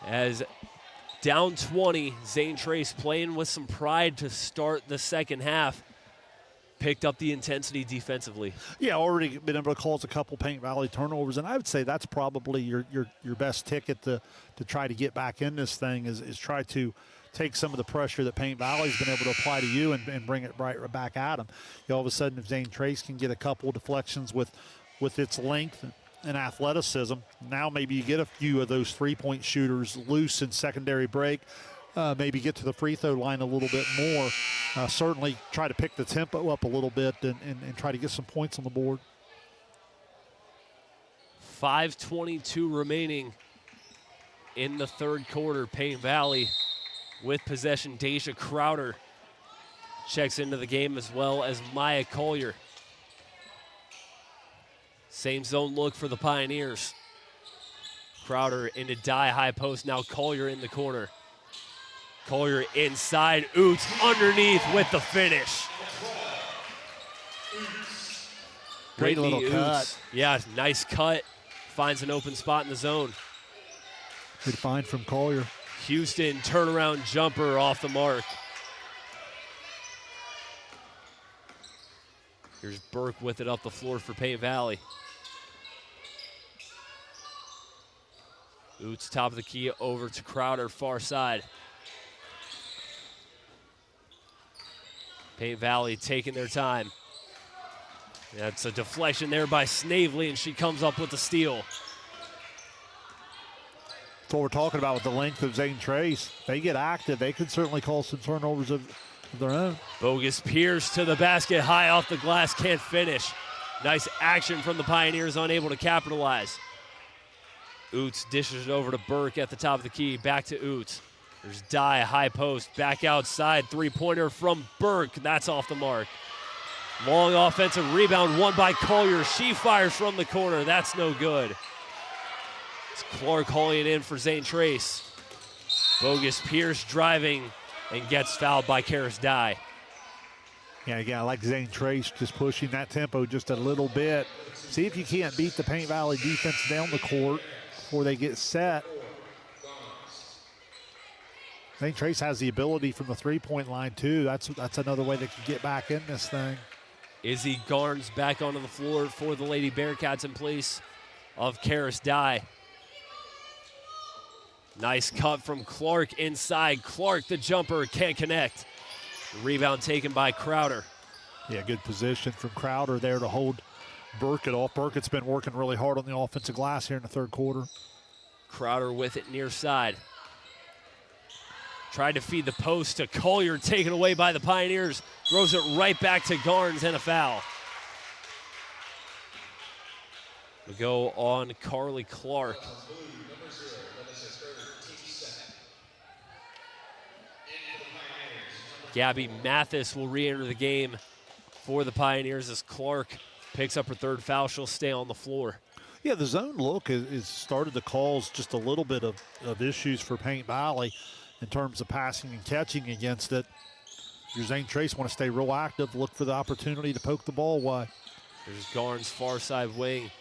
As down 20, Zane Trace playing with some pride to start the second half. Picked up the intensity defensively. Yeah, already been able to cause a couple Paint Valley turnovers, and I would say that's probably your best ticket to try to get back in this thing is try to take some of the pressure that Paint Valley's been able to apply to you and bring it right back at them. You know, all of a sudden, if Zane Trace can get a couple deflections with its length and athleticism, now maybe you get a few of those three-point shooters loose in secondary break. Maybe get to the free throw line a little bit more. Certainly try to pick the tempo up a little bit and try to get some points on the board. 5:22 remaining in the third quarter. Paint Valley with possession. Deja Crowder checks into the game as well as Maya Collier. Same zone look for the Pioneers. Crowder into Dye, high post. Now Collier in the corner. Collier inside, Oots underneath with the finish. Great little Oots. cut. Yeah, nice cut. Finds an open spot in the zone. Good find from Collier. Houston turnaround jumper off the mark. Here's Burke with it up the floor for Paint Valley. Oots top of the key over to Crowder, far side. Paint Valley taking their time. That's a deflection there by Snavely, and she comes up with the steal. That's what we're talking about with the length of Zane Trace. They get active, they could certainly cause some turnovers of their own. Bogus Pierce to the basket, high off the glass, can't finish. Nice action from the Pioneers, unable to capitalize. Oots dishes it over to Burke at the top of the key, back to Oots. There's Dye, high post, back outside, three-pointer from Burke. That's off the mark. Long offensive rebound, won by Collier. She fires from the corner. That's no good. It's Clark hauling it in for Zane Trace. Bogus Pierce driving and gets fouled by Karis Dye. Yeah, again, I like Zane Trace just pushing that tempo just a little bit. See if you can't beat the Paint Valley defense down the court before they get set. Zane Trace has the ability from the three-point line, too. That's another way they can get back in this thing. Izzy Garnes back onto the floor for the Lady Bearcats in place of Karis Dye. Nice cut from Clark inside. Clark, the jumper, can't connect. Rebound taken by Crowder. Yeah, good position from Crowder there to hold Burkett off. Burkett's been working really hard on the offensive glass here in the third quarter. Crowder with it near side. Tried to feed the post to Collier, taken away by the Pioneers. Throws it right back to Garnes and a foul. We go on Carly Clark. Gabby Mathis will re-enter the game for the Pioneers as Clark picks up her third foul. She'll stay on the floor. Yeah, the zone look is started to cause just a little bit of issues for Paint Valley in terms of passing and catching against it. Your Zane Trace want to stay real active, look for the opportunity to poke the ball away. There's Garn's far side wing.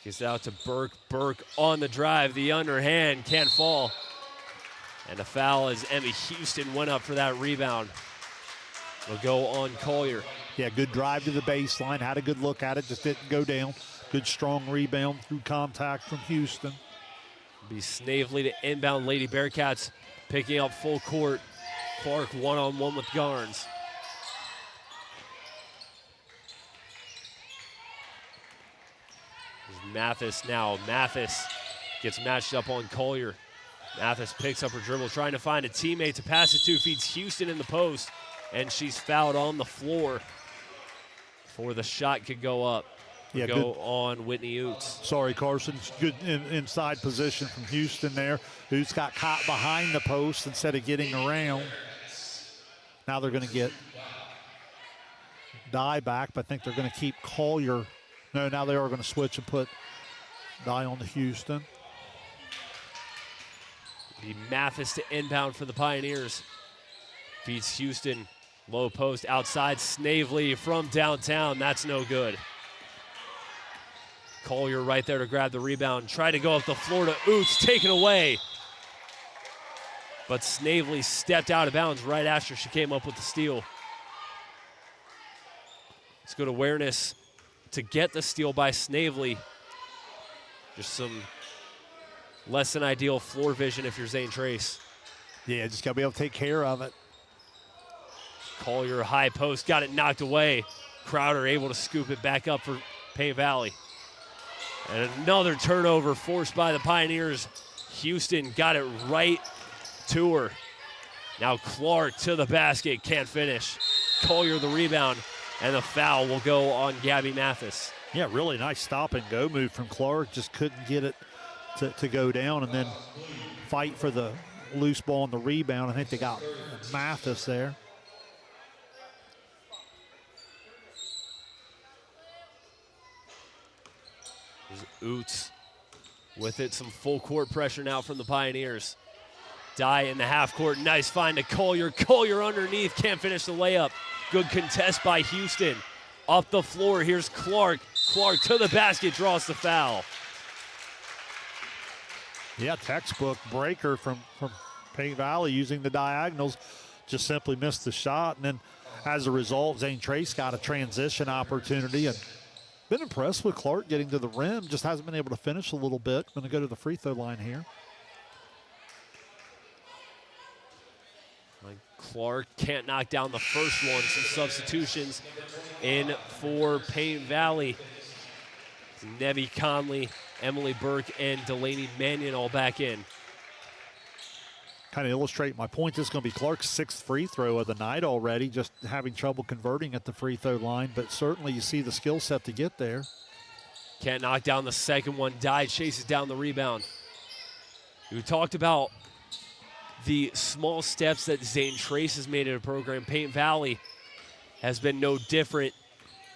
Gets out to Burke. Burke on the drive. The underhand can't fall. And a foul as Emmy Houston went up for that rebound. Will go on Collier. Yeah, good drive to the baseline. Had a good look at it, just didn't go down. Good strong rebound through contact from Houston. Be Snavely to inbound Lady Bearcats, picking up full court. Clark one-on-one with Garns. There's Mathis now. Mathis gets matched up on Collier. Mathis picks up her dribble, trying to find a teammate to pass it to, feeds Houston in the post, and she's fouled on the floor before the shot could go up. Yeah, go on Whitney Oots. Sorry, Carson. Good inside position from Houston there. Oots got caught behind the post instead of getting around. Now they're going to get Dye back, but I think they're going to keep Collier. No, now they are going to switch and put Dye on to Houston. The Mathis to inbound for the Pioneers. Feeds Houston. Low post outside. Snavely from downtown. That's no good. Collier right there to grab the rebound. Try to go up the floor to Oots. Taken away. But Snavely stepped out of bounds right after she came up with the steal. It's good awareness to get the steal by Snavely. Just some less than ideal floor vision if you're Zane Trace. Yeah, just got to be able to take care of it. Collier high post, got it knocked away. Crowder able to scoop it back up for Paint Valley. And another turnover forced by the Pioneers. Houston got it right to her. Now Clark to the basket, can't finish. Collier the rebound, and the foul will go on Gabby Mathis. Yeah, really nice stop and go move from Clark. Just couldn't get it to go down and then fight for the loose ball and the rebound. I think they got Mathis there. There's Oots with it, some full court pressure now from the Pioneers. Dye in the half court, nice find to Collier. Collier underneath, can't finish the layup. Good contest by Houston. Up the floor, here's Clark. Clark to the basket, draws the foul. Yeah, textbook breaker from Paint Valley using the diagonals. Just simply missed the shot. And then as a result, Zane Trace got a transition opportunity. And been impressed with Clark getting to the rim. Just hasn't been able to finish a little bit. Going to go to the free throw line here. Clark can't knock down the first one. Some substitutions in for Paint Valley. Nevi Conley, Emily Burke, and Delaney Mannion all back in. Kind of illustrate my point. This is going to be Clark's 6th free throw of the night already, just having trouble converting at the free throw line, but certainly you see the skill set to get there. Can't knock down the second one. Dye chases down the rebound. We talked about the small steps that Zane Trace has made in a program. Paint Valley has been no different.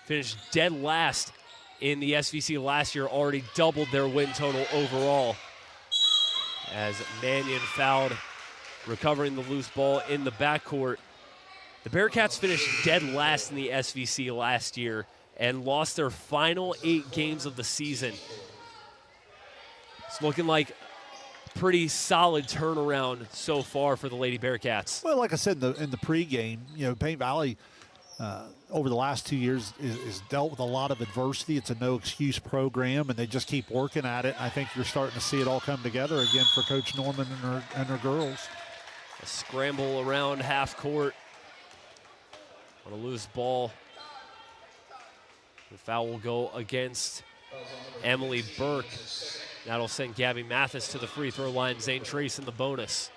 Finished dead last in the SVC last year, already doubled their win total overall. As Mannion fouled, recovering the loose ball in the backcourt. The Bearcats finished dead last in the SVC last year and lost their final 8 games of the season. It's looking like pretty solid turnaround so far for the Lady Bearcats. Well, like I said in the pregame, Paint Valley over the last 2 years is dealt with a lot of adversity. It's a no-excuse program, and they just keep working at it. I think you're starting to see it all come together again for Coach Norman and her girls. A scramble around half court on a loose ball. The foul will go against Emily Burke. That'll send Gabby Mathis to the free throw line. Zane Trace in the bonus.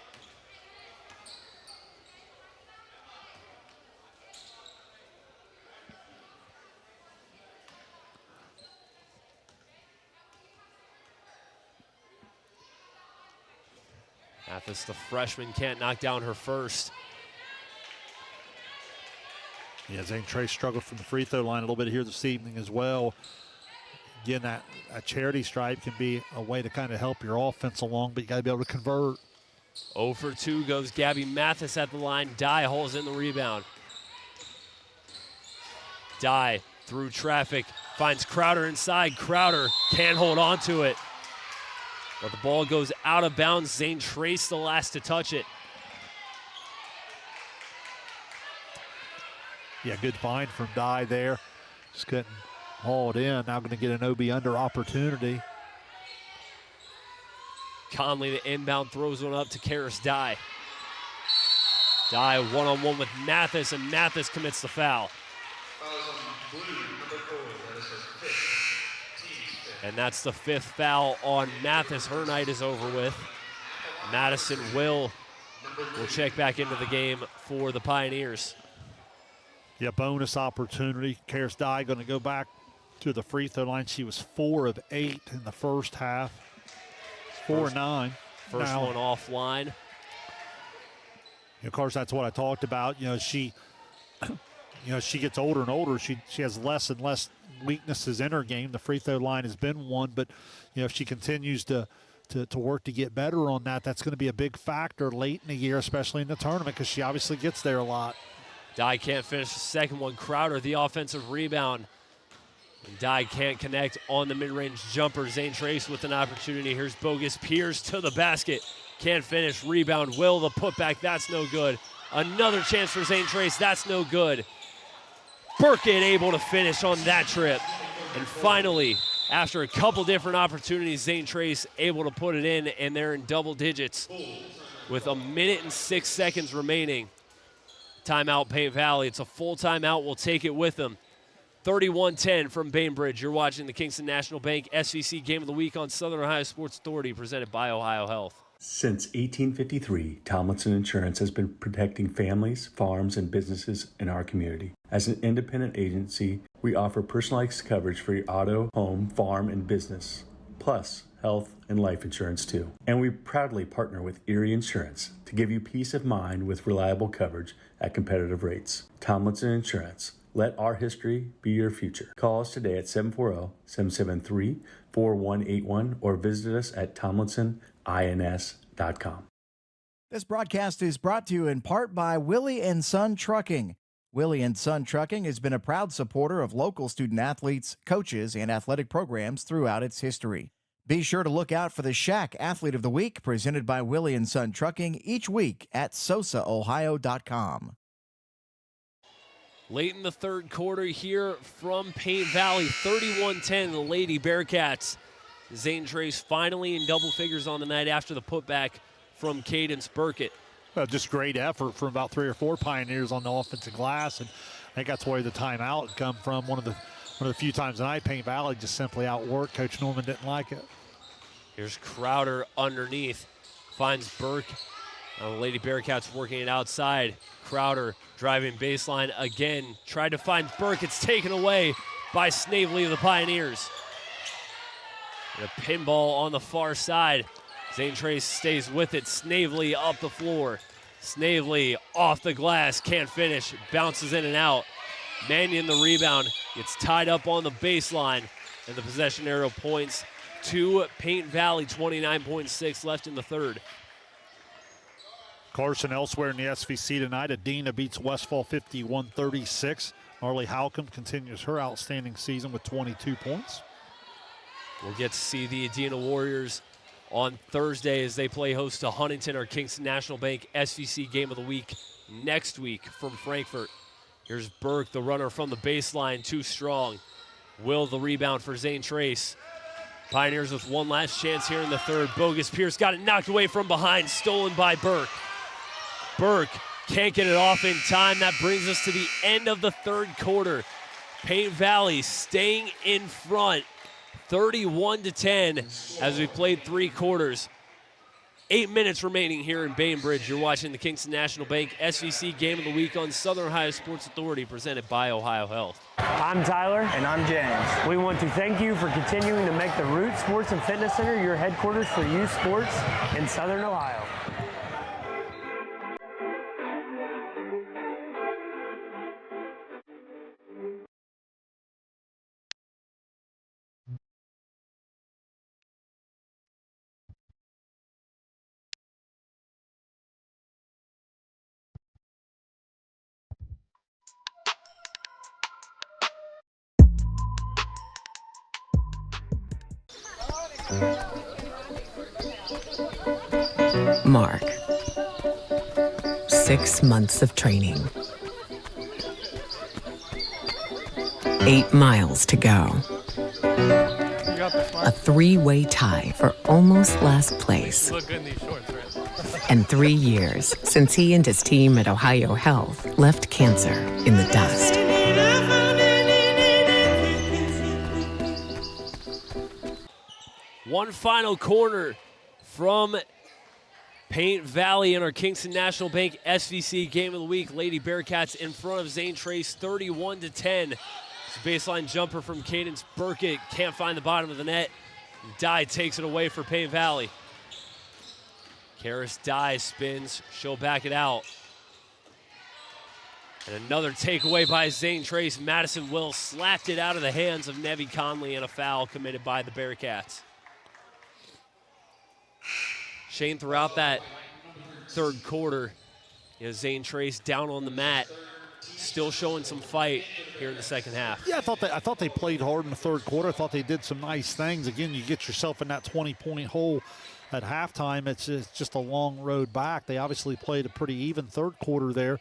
Mathis, the freshman, can't knock down her first. Yeah, Zane Trace struggled from the free throw line a little bit here this evening as well. Again, a charity stripe can be a way to kind of help your offense along, but you got to be able to convert. 0 for 2 goes Gabby Mathis at the line. Dye hauls in the rebound. Dye through traffic, finds Crowder inside. Crowder can't hold on to it. But the ball goes out of bounds. Zane Trace the last to touch it. Yeah, good find from Dye there. Just couldn't haul it in. Now going to get an OB under opportunity. Conley, the inbound, throws one up to Karis Dye. Dye one-on-one with Mathis, and Mathis commits the foul. And that's the 5th foul on Mathis. Her night is over with. Madison will check back into the game for the Pioneers. Yeah, bonus opportunity. Karis Dye going to go back to the free throw line. She was 4 of 8 in the first half. 4 of 9. First now, one offline. Of course, that's what I talked about. She gets older and older. She has less and less weaknesses in her game. The free throw line has been one, but if she continues to work to get better on that, that's going to be a big factor late in the year, especially in the tournament, because she obviously gets there a lot. Dye can't finish the second one. Crowder, the offensive rebound. And Dye can't connect on the mid-range jumper. Zane Trace with an opportunity. Here's Bogus Pierce to the basket. Can't finish. Rebound. Will, the putback. That's no good. Another chance for Zane Trace. That's no good. Burkett able to finish on that trip. And finally, after a couple different opportunities, Zane Trace able to put it in, and they're in double digits with 1 minute and 6 seconds remaining. Timeout, Paint Valley. It's a full timeout. We'll take it with them. 31-10 from Bainbridge. You're watching the Kingston National Bank SVC Game of the Week on Southern Ohio Sports Authority, presented by Ohio Health. Since 1853, Tomlinson Insurance has been protecting families, farms, and businesses in our community. As an independent agency, we offer personalized coverage for your auto, home, farm, and business, plus health and life insurance too. And we proudly partner with Erie Insurance to give you peace of mind with reliable coverage at competitive rates. Tomlinson Insurance. Let our history be your future. Call us today at 740-773-4181 or visit us at tomlinsonins.com. This broadcast is brought to you in part by Willie & Son Trucking. Willie & Son Trucking has been a proud supporter of local student athletes, coaches, and athletic programs throughout its history. Be sure to look out for the Shack Athlete of the Week presented by Willie & Son Trucking each week at SOSAOhio.com. Late in the third quarter here from Paint Valley, 31-10, the Lady Bearcats. Zane Trace finally in double figures on the night after the putback from Cadence Burkett. Just great effort from about 3 or 4 Pioneers on the offensive glass, and I think that's where the timeout come from. One of the few times tonight, Paint Valley just simply outworked. Coach Norman didn't like it. Here's Crowder underneath, finds Burke. The Lady Bearcats working it outside. Crowder driving baseline again. Tried to find Burke. It's taken away by Snavely of the Pioneers. And a pinball on the far side. Zane Trace stays with it. Snavely up the floor. Snavely off the glass. Can't finish. Bounces in and out. Mannion the rebound. Gets tied up on the baseline. And the possession arrow points to Paint Valley. 29.6 left in the third. Carson elsewhere in the SVC tonight. Adina beats Westfall 51-36. Marley Halcomb continues her outstanding season with 22 points. We'll get to see the Adina Warriors on Thursday as they play host to Huntington, our Kingston National Bank SVC Game of the Week next week from Frankfort. Here's Burke, the runner from the baseline, too strong. Will the rebound for Zane Trace. Pioneers with one last chance here in the third. Bogus Pierce got it knocked away from behind, stolen by Burke. Burke can't get it off in time. That brings us to the end of the third quarter. Paint Valley staying in front, 31-10 as we've played 3 quarters. 8 minutes remaining here in Bainbridge. You're watching the Kingston National Bank SVC Game of the Week on Southern Ohio Sports Authority, presented by Ohio Health. I'm Tyler. And I'm James. We want to thank you for continuing to make the Root Sports and Fitness Center your headquarters for youth sports in Southern Ohio. Mark. 6 months of training. 8 miles to go. A 3-way tie for almost last place. Look good in these shorts, right? And 3 years since he and his team at Ohio Health left cancer in the dust. One final corner from Paint Valley in our Kingston National Bank SVC Game of the Week. Lady Bearcats in front of Zane Trace, 31-10. Baseline jumper from Cadence Burkett. Can't find the bottom of the net. Dye takes it away for Paint Valley. Karis Dye spins. She'll back it out. And another takeaway by Zane Trace. Madison Will slapped it out of the hands of Nevi Conley, and a foul committed by the Bearcats. Shane, throughout that third quarter, Zane Trace down on the mat, still showing some fight here in the second half. Yeah, I thought they played hard in the third quarter. I thought they did some nice things. Again, you get yourself in that 20-point hole at halftime. It's just a long road back. They obviously played a pretty even third quarter there.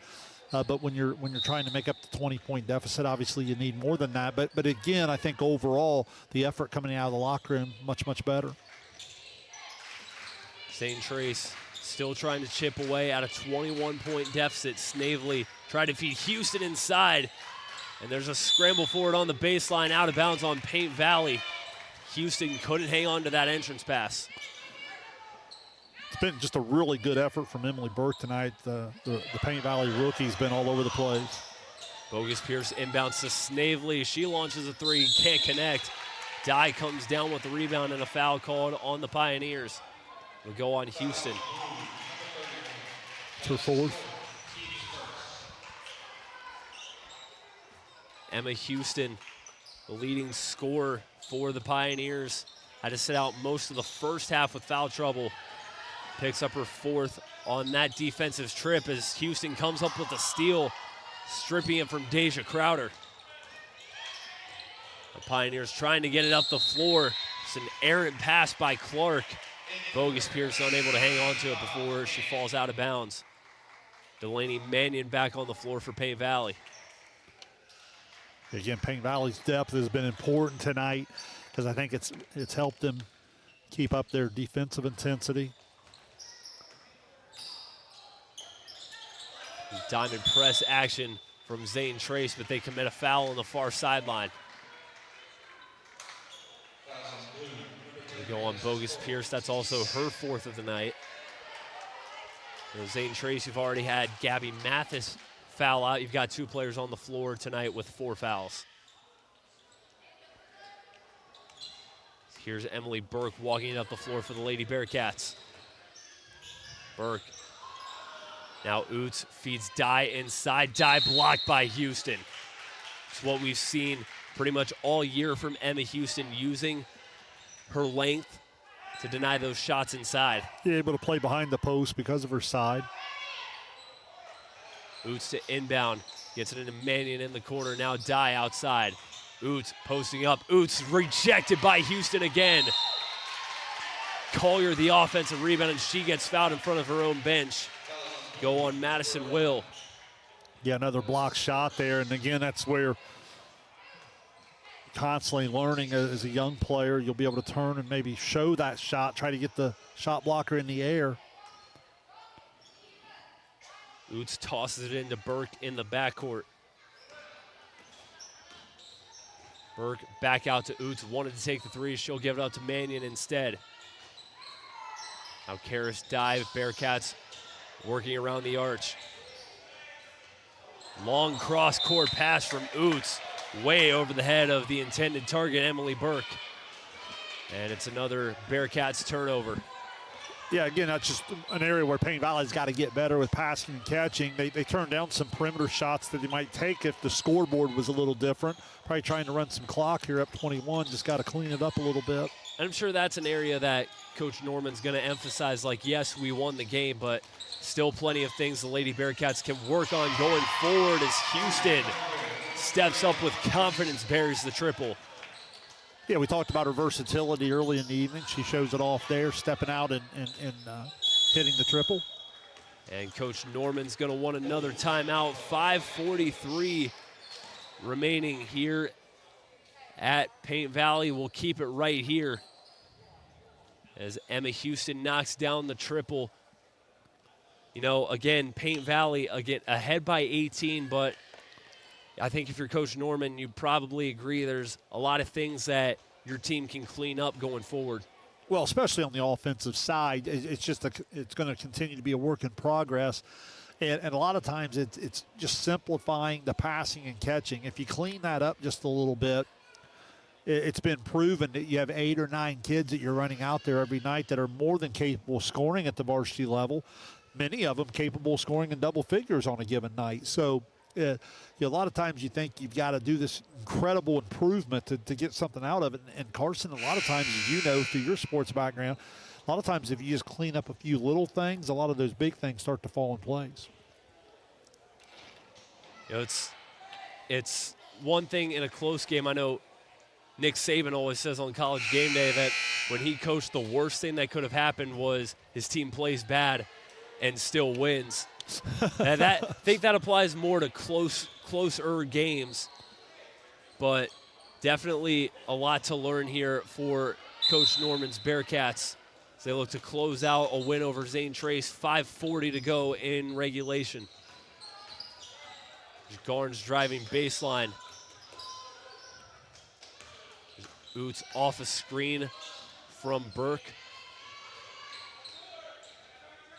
But when you're trying to make up the 20-point deficit, obviously you need more than that. But again, I think overall the effort coming out of the locker room much better. Zane Trace still trying to chip away at a 21-point deficit. Snavely tried to feed Houston inside, and there's a scramble for it on the baseline, out of bounds on Paint Valley. Houston couldn't hang on to that entrance pass. It's been just a really good effort from Emily Burke tonight. The Paint Valley rookie's been all over the place. Bogus Pierce inbounds to Snavely. She launches a three, can't connect. Dye comes down with the rebound and a foul called on the Pioneers. We'll go on Houston. It's her fourth. Emma Houston, the leading scorer for the Pioneers, had to sit out most of the first half with foul trouble. Picks up her fourth on that defensive trip as Houston comes up with a steal, stripping it from Deja Crowder. The Pioneers trying to get it up the floor. It's an errant pass by Clark. Bogus Pierce unable to hang on to it before she falls out of bounds. Delaney Mannion back on the floor for Paint Valley. Again, Paint Valley's depth has been important tonight because I think it's helped them keep up their defensive intensity. Diamond press action from Zane Trace, but they commit a foul on the far sideline. We go on Bogus Pierce. That's also her fourth of the night. Zane Trace, you've already had Gabby Mathis foul out. You've got two players on the floor tonight with 4 fouls. Here's Emily Burke walking up the floor for the Lady Bearcats. Burke. Now Oots feeds Dye inside. Dye blocked by Houston. It's what we've seen pretty much all year from Emma Houston, using her length to deny those shots inside. Yeah, able to play behind the post because of her side. Oots to inbound. Gets it into Mannion in the corner. Now Dye outside. Oots posting up. Oots rejected by Houston again. Collier the offensive rebound, and she gets fouled in front of her own bench. Go on Madison Will. Yeah, another block shot there. And again, that's where constantly learning as a young player, you'll be able to turn and maybe show that shot, try to get the shot blocker in the air. Oots tosses it into Burke in the backcourt. Burke back out to Oots, wanted to take the three. She'll give it up to Mannion instead. Now Karis Dye, Bearcats working around the arch. Long cross-court pass from Oots, way over the head of the intended target, Emily Burke. And it's another Bearcats turnover. Yeah, again, that's just an area where Paint Valley's got to get better with passing and catching. They turned down some perimeter shots that they might take if the scoreboard was a little different. Probably trying to run some clock here up 21. Just got to clean it up a little bit. I'm sure that's an area that Coach Norman's going to emphasize, like, yes, we won the game, but still plenty of things the Lady Bearcats can work on going forward as Houston steps up with confidence, buries the triple. Yeah, we talked about her versatility early in the evening. She shows it off there, stepping out and hitting the triple. And Coach Norman's going to want another timeout. 5:43 remaining here at Paint Valley. We'll keep it right here as Emma Houston knocks down the triple. You know, again, Paint Valley, again, ahead by 18, but I think if you're Coach Norman, you probably agree there's a lot of things that your team can clean up going forward. Well, especially on the offensive side, it's going to continue to be a work in progress. And a lot of times it's just simplifying the passing and catching. If you clean that up just a little bit, it's been proven that you have 8 or 9 kids that you're running out there every night that are more than capable of scoring at the varsity level. Many of them capable of scoring in double figures on a given night. So a lot of times you think you've got to do this incredible improvement to get something out of it. And Carson, a lot of times, as you know, through your sports background, a lot of times if you just clean up a few little things, a lot of those big things start to fall in place. You know, it's one thing in a close game. I know Nick Saban always says on College Game Day that when he coached, the worst thing that could have happened was his team plays bad and still wins. And I think that applies more to closer games, but definitely a lot to learn here for Coach Norman's Bearcats as they look to close out a win over Zane Trace. 5:40 to go in regulation. Garnes driving baseline. Oots off a screen from Burke.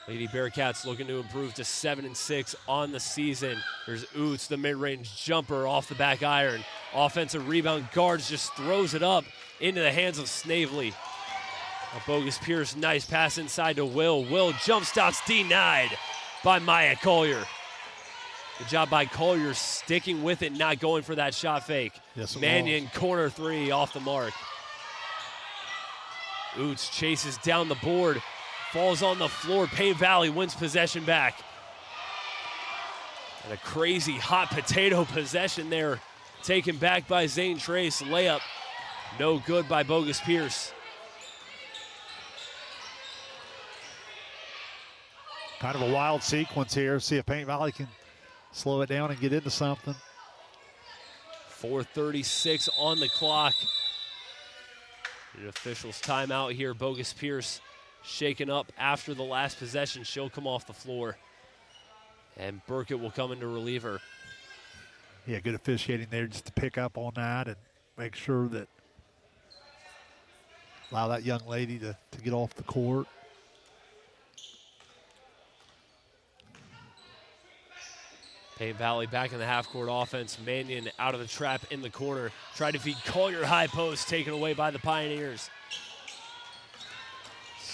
Lady Bearcats looking to improve to 7-6 on the season. There's Oots, the mid-range jumper off the back iron. Offensive rebound. Guards just throws it up into the hands of Snavely. Bogus Pierce, nice pass inside to Will. Will jump stops denied by Maya Collier. Good job by Collier sticking with it, not going for that shot fake. Yes, Mannion, corner three off the mark. Oots chases down the board. Falls on the floor. Paint Valley wins possession back. And a crazy hot potato possession there. Taken back by Zane Trace. Layup no good by Bogus Pierce. Kind of a wild sequence here. See if Paint Valley can slow it down and get into something. 4:36 on the clock. The officials timeout here. Bogus Pierce shaken up after the last possession. She'll come off the floor. And Burkett will come in to relieve her. Yeah, good officiating there just to pick up on that and make sure that allow that young lady to get off the court. Paint Valley back in the half-court offense. Mannion out of the trap in the corner. Tried to feed Collier high post, taken away by the Pioneers.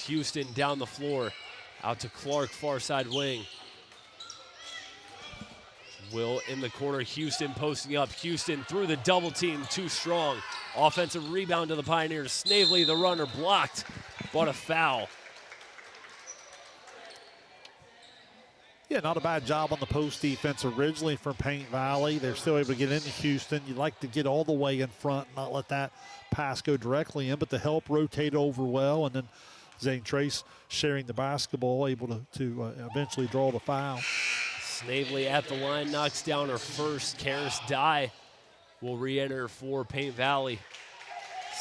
Houston down the floor. Out to Clark, far side wing. Will in the corner. Houston posting up. Houston through the double team, too strong. Offensive rebound to the Pioneers. Snavely, the runner, blocked, but a foul. Yeah, not a bad job on the post defense originally from Paint Valley. They're still able to get into Houston. You'd like to get all the way in front, not let that pass go directly in, but the help rotate over well, and then Zane Trace sharing the basketball, able to eventually draw the foul. Snavely at the line, knocks down her first. Karis Dye will re-enter for Paint Valley.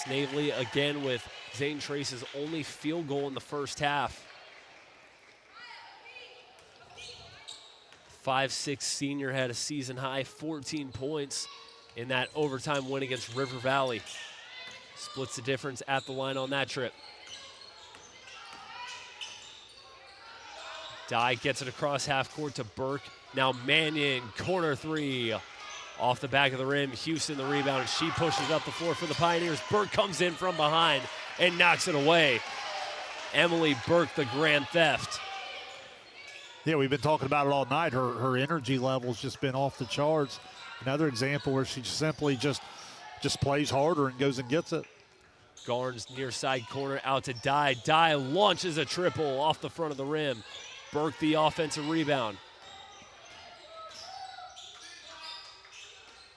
Snavely again with Zane Trace's only field goal in the first half. 5'6" senior had a season high 14 points in that overtime win against River Valley. Splits the difference at the line on that trip. Dye gets it across half court to Burke. Now Mannion, corner three. Off the back of the rim, Houston the rebound, and she pushes up the floor for the Pioneers. Burke comes in from behind and knocks it away. Emily Burke, the grand theft. Yeah, we've been talking about it all night. Her energy level's just been off the charts. Another example where she simply just plays harder and goes and gets it. Garnes near side corner out to Dye. Dye launches a triple off the front of the rim. Burke the offensive rebound.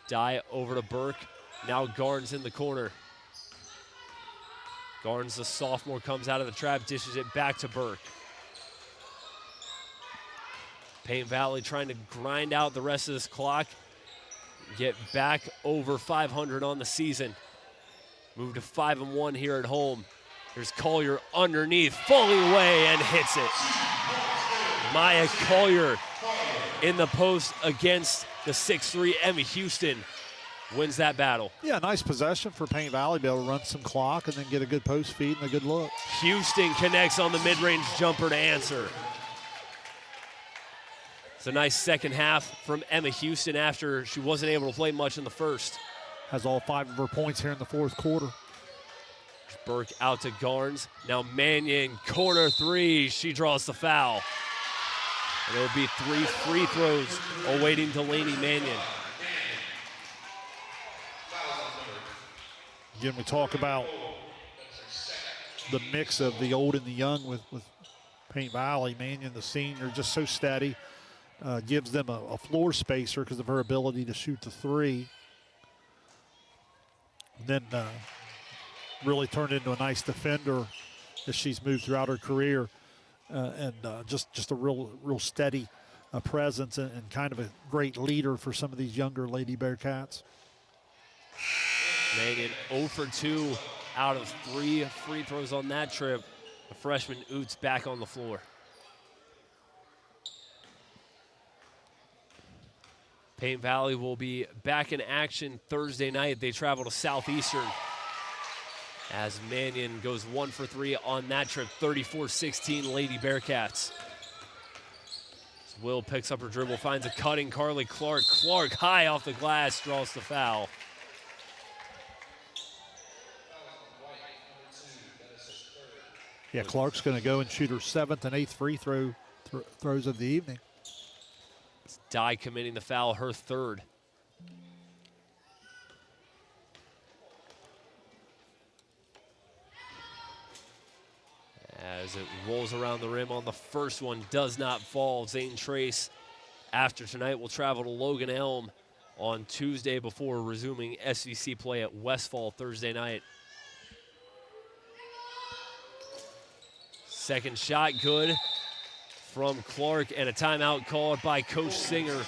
Dye over to Burke. Now Garnes in the corner. Garnes, the sophomore, comes out of the trap, dishes it back to Burke. Paint Valley trying to grind out the rest of this clock, get back over 500 on the season. Move to 5-1 here at home. There's Collier underneath, falling away and hits it. Maya Collier in the post against the 6'3" Emma Houston. Wins that battle. Yeah, nice possession for Paint Valley, be able to run some clock and then get a good post feed and a good look. Houston connects on the mid-range jumper to answer. It's a nice second half from Emma Houston after she wasn't able to play much in the first. Has all 5 of her points here in the fourth quarter. Burke out to Garnes. Now Mannion, corner 3. She draws the foul. And it'll be 3 free throws awaiting Delaney Mannion. Again, we talk about the mix of the old and the young with Paint Valley. Mannion, the senior, just so steady. Gives them a floor spacer because of her ability to shoot the 3. Then really turned into a nice defender as she's moved throughout her career. And just a real steady presence and kind of a great leader for some of these younger Lady Bearcats. Mannion 0 for 2 out of 3 free throws on that trip. The freshman Oots back on the floor. Paint Valley will be back in action Thursday night. They travel to Southeastern as Mannion goes 1 for 3 on that trip. 34-16 Lady Bearcats. As Will picks up her dribble, finds a cutting Carly Clark. Clark high off the glass, draws the foul. Yeah, Clark's going to go and shoot her 7th and 8th free throws of the evening. It's Dye committing the foul, her 3rd. As it rolls around the rim on the first one, does not fall. Zane Trace, after tonight, will travel to Logan Elm on Tuesday before resuming SVC play at Westfall Thursday night. Second shot good from Clark, and a timeout called by Coach Singer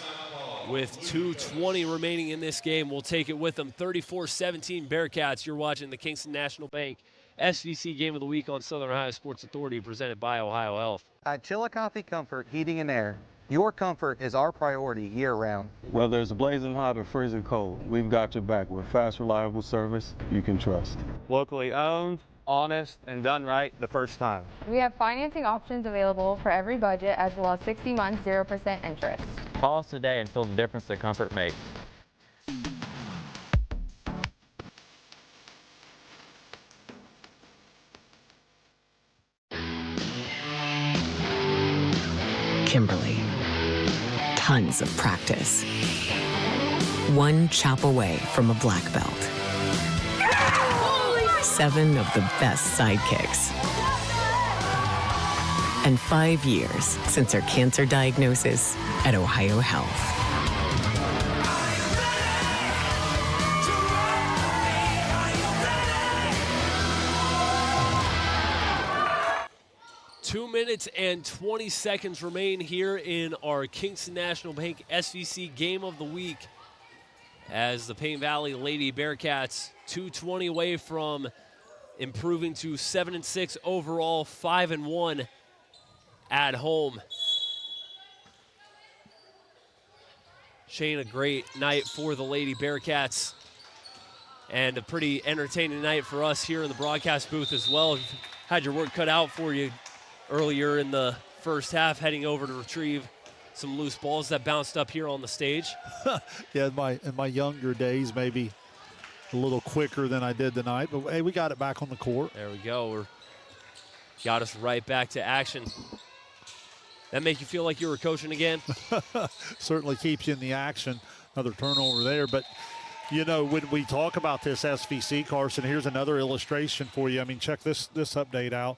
with 2:20 remaining in this game. We'll take it with them. 34-17 Bearcats. You're watching the Kingston National Bank SVC Game of the Week on Southern Ohio Sports Authority, presented by Ohio Health. At Chillicothe Comfort Heating and Air, your comfort is our priority year-round. Whether it's blazing hot or freezing cold, we've got your back with fast, reliable service you can trust. Locally owned, honest, and done right the first time. We have financing options available for every budget as well as 60 months 0% interest. Call us today and feel the difference that comfort makes. Kimberly. Tons of practice. One chop away from a black belt. 7 of the best sidekicks. And 5 years since her cancer diagnosis at Ohio Health. Two minutes and 20 seconds remain here in our Kingston National Bank SVC Game of the Week as the Paint Valley Lady Bearcats 2:20 away from improving to 7-6 overall, 5-1 at home. Shane, a great night for the Lady Bearcats and a pretty entertaining night for us here in the broadcast booth as well. You've had your work cut out for you earlier in the first half, heading over to retrieve some loose balls that bounced up here on the stage. Yeah, in my younger days, maybe a little quicker than I did tonight, but hey, we got it back on the court. There we go. Got us right back to action. That make you feel like you were coaching again? Certainly keeps you in the action. Another turnover there, but you know, when we talk about this SVC, Carson, here's another illustration for you. I mean, check this update out.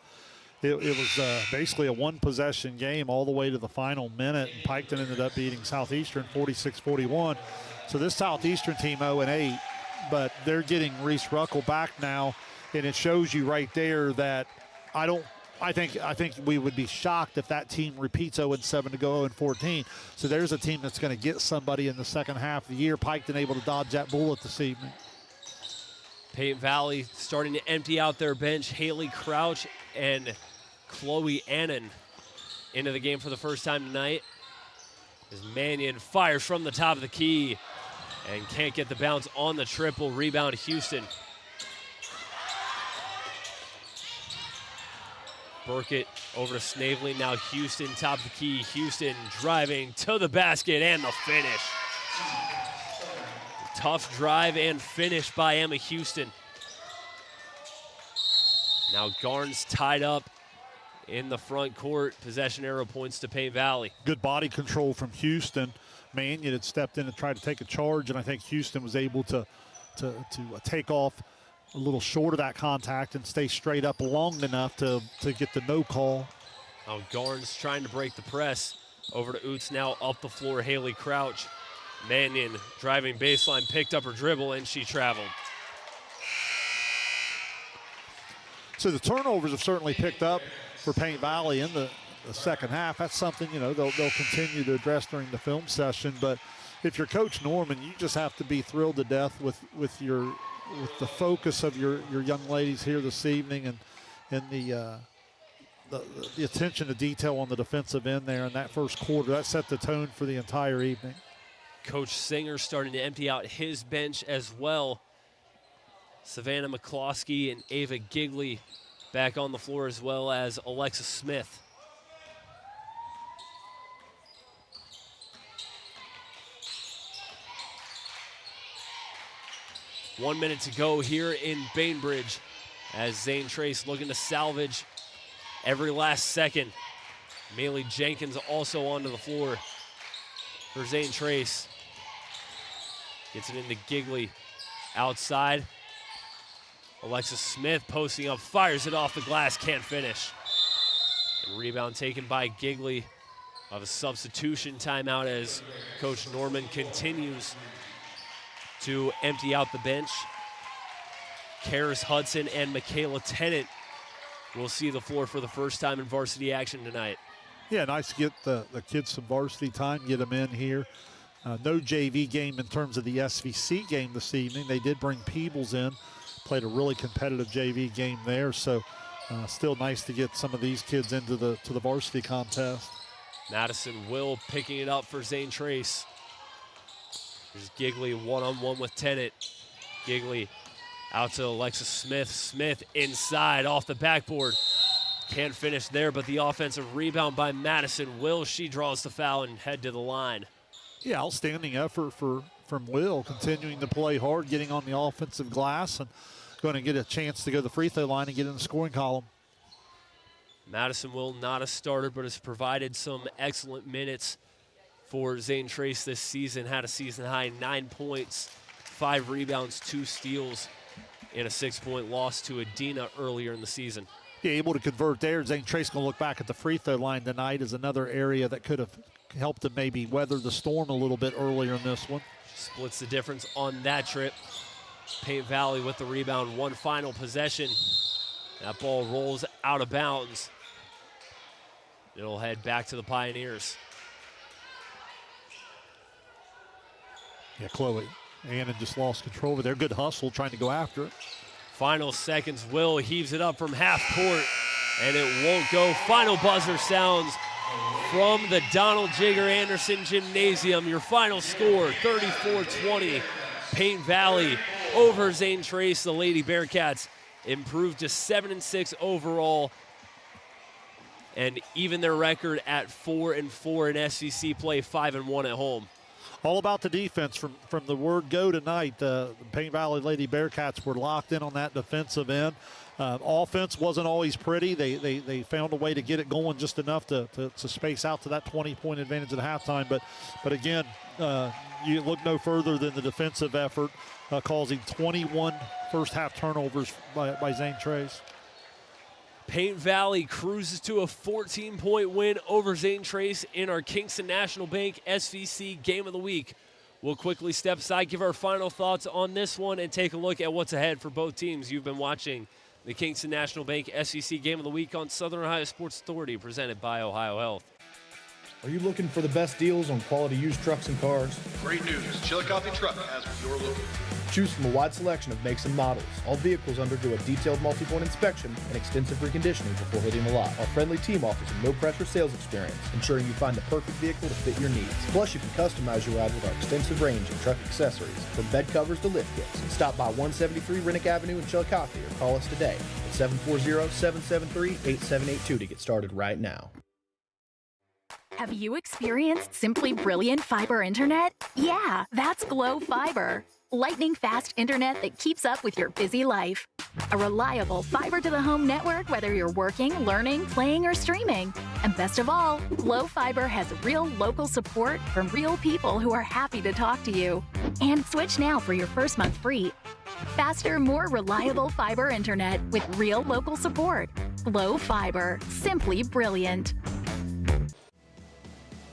It was basically a one-possession game all the way to the final minute, and Piketon ended up beating Southeastern 46-41. So this Southeastern team 0-8, but they're getting Reese Ruckle back now, and it shows you right there that I think we would be shocked if that team repeats 0-7 to go 0-14. So there's a team that's going to get somebody in the second half of the year. Piketon able to dodge that bullet this evening. Payne Valley starting to empty out their bench. Haley Crouch and Chloe Annan into the game for the first time tonight. As Mannion fires from the top of the key and can't get the bounce on the triple. Rebound Houston. Burkett over to Snavely. Now Houston top of the key. Houston driving to the basket and the finish. Tough drive and finish by Emma Houston. Now Garnes tied up in the front court. Possession arrow points to Payne Valley. Good body control from Houston. Mannion had stepped in and tried to take a charge, and I think Houston was able to take off a little short of that contact and stay straight up long enough to get the no call. Now Garnes trying to break the press. Over to Oots now up the floor. Haley Crouch. Mannion driving baseline, picked up her dribble, and she traveled. So the turnovers have certainly picked up for Payne Valley in the second half. That's something, they'll continue to address during the film session. But if you're Coach Norman, you just have to be thrilled to death with the focus of your young ladies here this evening and the attention to detail on the defensive end there in that first quarter. That set the tone for the entire evening. Coach Singer starting to empty out his bench as well. Savannah McCloskey and Ava Gigley back on the floor, as well as Alexa Smith. One minute to go here in Bainbridge as Zane Trace looking to salvage every last second. Maylee Jenkins also onto the floor for Zane Trace. Gets it into Gigley outside. Alexis Smith posting up, fires it off the glass, can't finish. And rebound taken by Gigley. Of a substitution timeout as Coach Norman continues to empty out the bench. Karis Hudson and Michaela Tennant will see the floor for the first time in varsity action tonight. Yeah, nice to get the kids some varsity time, get them in here. No JV game in terms of the SVC game this evening. They did bring Peebles in, played a really competitive JV game there, so still nice to get some of these kids into the varsity contest. Madison Will picking it up for Zane Trace. There's Gigley one-on-one with Tennant. Gigley out to Alexis Smith. Smith inside off the backboard. Can't finish there, but the offensive rebound by Madison Will. She draws the foul and head to the line. Yeah, outstanding effort from Will, continuing to play hard, getting on the offensive glass, and going to get a chance to go to the free throw line and get in the scoring column. Madison Will, not a starter, but has provided some excellent minutes for Zane Trace this season. Had a season-high 9 points, 5 rebounds, 2 steals in a 6-point loss to Adina earlier in the season. Yeah, able to convert there. Zane Trace going to look back at the free throw line tonight as another area that could have helped him maybe weather the storm a little bit earlier in this one. Splits the difference on that trip. Payne Valley with the rebound, one final possession. That ball rolls out of bounds. It'll head back to the Pioneers. Yeah, Chloe Annan just lost control over there. Good hustle trying to go after it. Final seconds. Will heaves it up from half court, and it won't go. Final buzzer sounds from the Donald Jigger Anderson Gymnasium. Your final score, 34-20. Payne Valley over Zane Trace. The Lady Bearcats improved to 7-6 overall, and even their record at 4-4 in SVC play, 5-1 at home. All about the defense from the word go tonight. The Payne Valley Lady Bearcats were locked in on that defensive end. Offense wasn't always pretty. They found a way to get it going just enough to space out to that 20-point advantage at halftime. But again, you look no further than the defensive effort, causing 21 first-half turnovers by Zane Trace. Payne Valley cruises to a 14-point win over Zane Trace in our Kingston National Bank SVC Game of the Week. We'll quickly step aside, give our final thoughts on this one, and take a look at what's ahead for both teams. You've been watching the Kingston National Bank SEC Game of the Week on Southern Ohio Sports Authority, presented by Ohio Health. Are you looking for the best deals on quality used trucks and cars? Great news. Chillicothe Truck has what you're looking for. Choose from a wide selection of makes and models. All vehicles undergo a detailed multi-point inspection and extensive reconditioning before hitting the lot. Our friendly team offers a no-pressure sales experience, ensuring you find the perfect vehicle to fit your needs. Plus, you can customize your ride with our extensive range of truck accessories, from bed covers to lift kits. Stop by 173 Rennick Avenue in Chillicothe or call us today at 740-773-8782 to get started right now. Have you experienced simply brilliant fiber internet? Yeah, that's Glow Fiber. Lightning fast internet that keeps up with your busy life. A reliable fiber-to-the-home network whether you're working, learning, playing, or streaming. And best of all, Glow Fiber has real local support from real people who are happy to talk to you. And switch now for your first month free. Faster, more reliable fiber internet with real local support. Glow Fiber. Simply brilliant.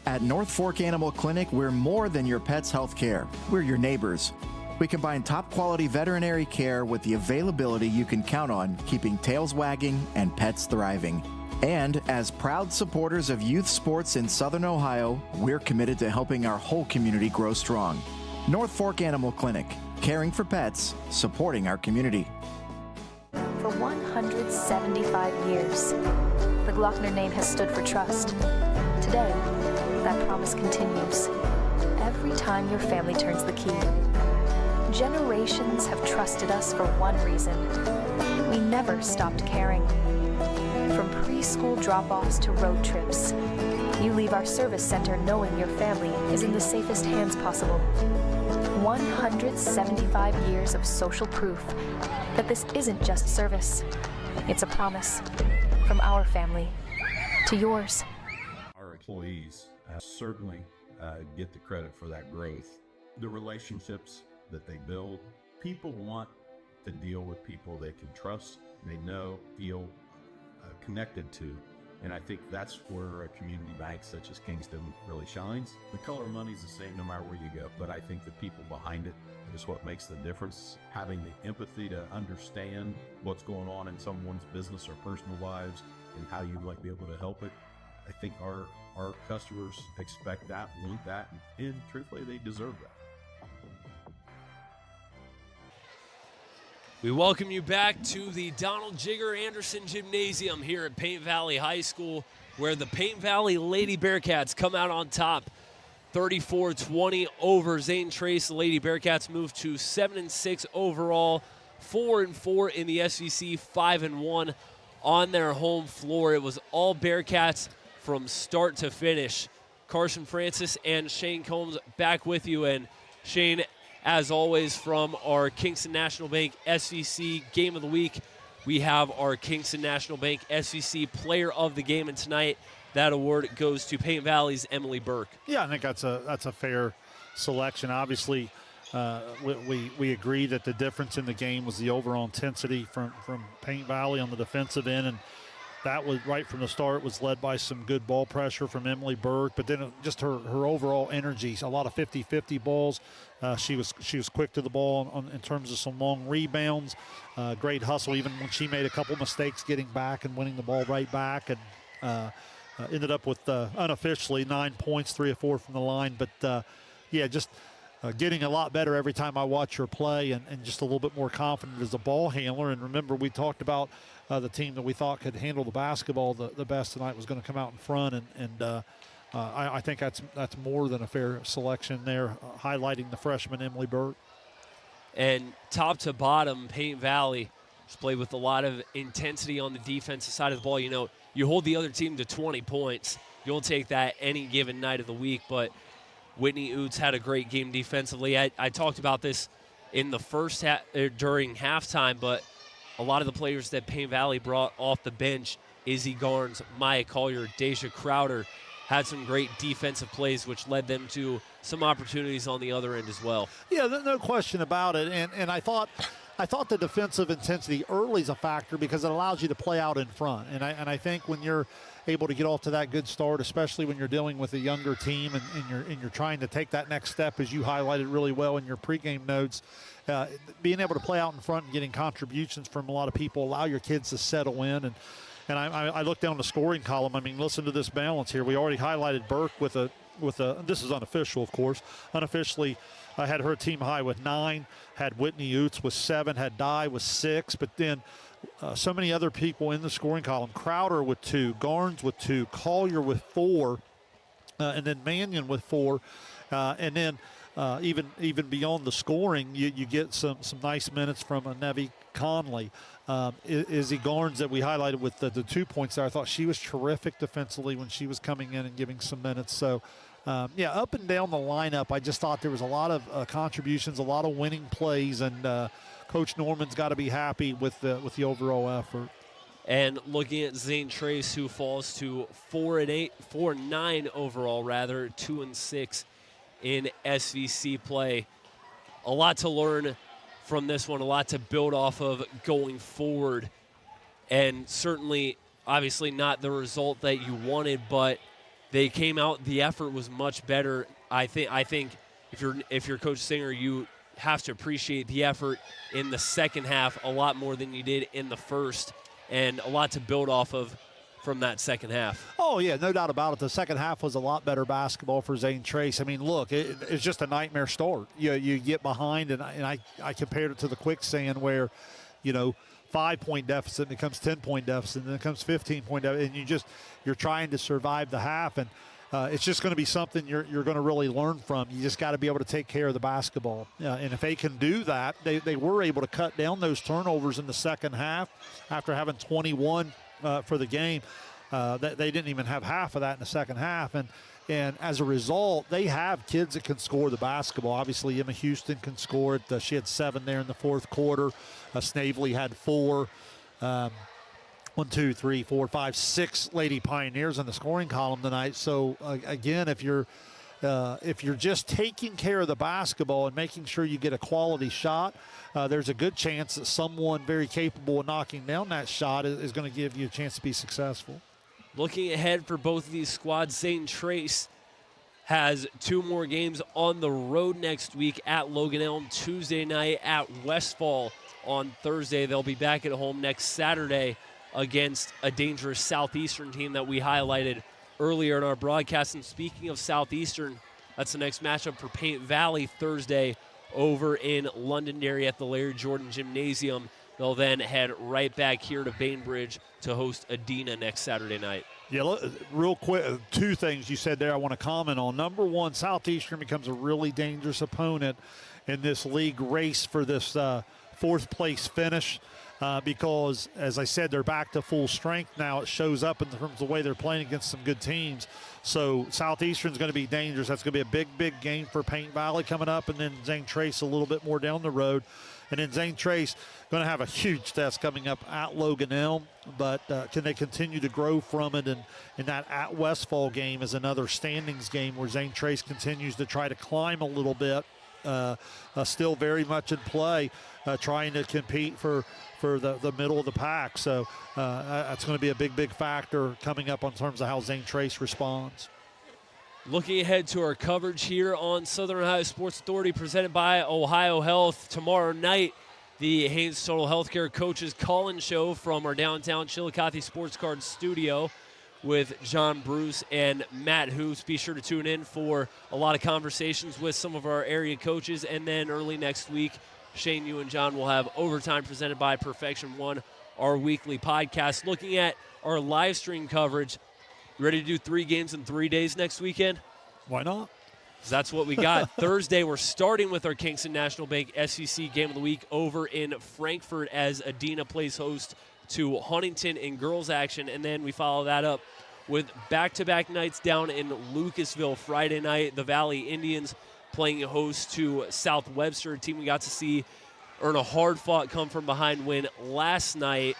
At North Fork Animal Clinic, we're more than your pet's health care. We're your neighbors. We combine top quality veterinary care with the availability you can count on, keeping tails wagging and pets thriving. And as proud supporters of youth sports in Southern Ohio, we're committed to helping our whole community grow strong. North Fork Animal Clinic, caring for pets, supporting our community. For 175 years, the Glockner name has stood for trust. Today, that promise continues. Every time your family turns the key. Generations have trusted us for one reason. We never stopped caring. From preschool drop-offs to road trips, you leave our service center knowing your family is in the safest hands possible. 175 years of social proof that this isn't just service. It's a promise from our family to yours. Our employees certainly get the credit for that growth. The relationships that they build, people want to deal with people they can trust, they know, feel connected to. And I think that's where a community bank such as Kingston really shines. The color of money is the same no matter where you go, but I think the people behind it is what makes the difference. Having the empathy to understand what's going on in someone's business or personal lives and how you might be able to help it. I think our customers expect that, want that, and truthfully, they deserve that. We welcome you back to the Donald Jigger Anderson Gymnasium here at Paint Valley High School, where the Paint Valley Lady Bearcats come out on top 34-20 over Zane Trace. The Lady Bearcats move to 7-6 overall, 4-4 in the SEC, 5-1 on their home floor. It was all Bearcats from start to finish. Carson Francis and Shane Combs back with you. And Shane, as always, from our Kingston National Bank SEC Game of the Week, we have our Kingston National Bank SEC Player of the Game. And tonight, that award goes to Paint Valley's Emily Burke. Yeah, I think that's a fair selection. Obviously, we agree that the difference in the game was the overall intensity from Paint Valley on the defensive end, and that was right from the start was led by some good ball pressure from Emily Burke, but then just her overall energy, a lot of 50-50 balls. She was quick to the ball in terms of some long rebounds, great hustle even when she made a couple mistakes getting back and winning the ball right back, and ended up with unofficially 9 points, 3 of 4 from the line. But yeah, just getting a lot better every time I watch her play, and just a little bit more confident as a ball handler. And remember, we talked about the team that we thought could handle the basketball the best tonight was going to come out in front, and I think that's more than a fair selection there, highlighting the freshman Emily Burke. And top to bottom, Paint Valley just played with a lot of intensity on the defensive side of the ball. You know, you hold the other team to 20 points. You'll take that any given night of the week, but Whitney Oots had a great game defensively. I talked about this in the first half, during halftime, but a lot of the players that Paint Valley brought off the bench, Izzy Garnes, Maya Collier, Deja Crowder, had some great defensive plays, which led them to some opportunities on the other end as well. Yeah, no question about it. And I thought the defensive intensity early is a factor because it allows you to play out in front. And I think when you're able to get off to that good start, especially when you're dealing with a younger team and you're trying to take that next step, as you highlighted really well in your pregame notes. Being able to play out in front and getting contributions from a lot of people, allow your kids to settle in. And I look down the scoring column. I mean, listen to this balance here. We already highlighted Burke with a this is unofficial, of course. Unofficially, I had her team high with 9, had Whitney Oots with 7, had Dye with 6, but then so many other people in the scoring column. Crowder with 2, Garnes with 2, Collier with 4, and then Mannion with 4, and then even beyond the scoring, you get some nice minutes from Nevi Conley. Izzy Garnes that we highlighted with the 2 points there. I thought she was terrific defensively when she was coming in and giving some minutes. So, yeah, up and down the lineup, I just thought there was a lot of contributions, a lot of winning plays, and Coach Norman's got to be happy with the overall effort. And looking at Zane Trace, who falls to 4-9 overall, 2-6 in SVC play. A lot to learn from this one, a lot to build off of going forward. And certainly, obviously not the result that you wanted, but they came out, the effort was much better. I think if you're Coach Singer, you have to appreciate the effort in the second half a lot more than you did in the first, and a lot to build off of from that second half. Oh, yeah, no doubt about it. The second half was a lot better basketball for Zane Trace. I mean, look, it's just a nightmare start. You get behind, and I compared it to the quicksand where, 5-point deficit, and it becomes 10-point deficit, and then it comes 15-point deficit, and you're trying to survive the half, and it's just going to be something you're going to really learn from. You just got to be able to take care of the basketball. And if they can do that, they were able to cut down those turnovers in the second half after having 21 for the game. They didn't even have half of that in the second half. And as a result, they have kids that can score the basketball. Obviously, Emma Houston can score it. She had 7 there in the fourth quarter. Snavely had 4. 1, 2, 3, 4, 5, 6 Lady Pioneers in the scoring column tonight. So again, if you're just taking care of the basketball and making sure you get a quality shot, there's a good chance that someone very capable of knocking down that shot is going to give you a chance to be successful. Looking ahead for both of these squads, Zane Trace has 2 more games on the road next week at Logan Elm Tuesday night, at Westfall on Thursday. They'll be back at home next Saturday against a dangerous Southeastern team that we highlighted earlier in our broadcast. And speaking of Southeastern, that's the next matchup for Paint Valley Thursday over in Londonderry at the Larry Jordan Gymnasium. They'll then head right back here to Bainbridge to host Adena next Saturday night. Yeah, real quick, 2 things you said there I want to comment on. Number 1, Southeastern becomes a really dangerous opponent in this league race for this 4th place finish. Because, as I said, they're back to full strength now. It shows up in terms of the way they're playing against some good teams. So Southeastern's going to be dangerous. That's going to be a big game for Paint Valley coming up, and then Zane Trace a little bit more down the road. And then Zane Trace going to have a huge test coming up at Logan Elm, but can they continue to grow from it? And that at Westfall game is another standings game where Zane Trace continues to try to climb a little bit. Still very much in play, trying to compete for the middle of the pack. So that's going to be a big factor coming up in terms of how Zane Trace responds. Looking ahead to our coverage here on Southern Ohio Sports Authority presented by Ohio Health. Tomorrow night, the Haynes Total Healthcare Coaches Call-In Show from our downtown Chillicothe Sports Card studio with John Bruce and Matt Hoops. Be sure to tune in for a lot of conversations with some of our area coaches. And then early next week, Shane, you and John will have Overtime presented by Perfection One, our weekly podcast. Looking at our live stream coverage, you ready to do 3 games in 3 days next weekend? Why not? That's what we got. Thursday, we're starting with our Kingston National Bank SVC Game of the Week over in Frankfort as Adena plays host to Huntington in girls action. And then we follow that up with back-to-back nights down in Lucasville. Friday night, the Valley Indians playing host to South Webster, a team we got to see earn a hard-fought come-from-behind win last night.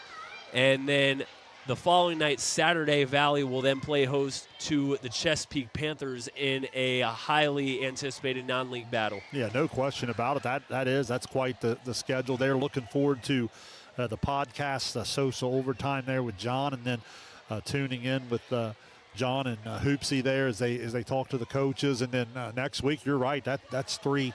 And then the following night, Saturday, Valley will then play host to the Chesapeake Panthers in a highly anticipated non-league battle. Yeah, no question about it. That's quite the schedule there. Looking forward to the podcast, SOSA Overtime there with John, and then tuning in with John and Hoopsy there as they talk to the coaches. And then next week, you're right, that's three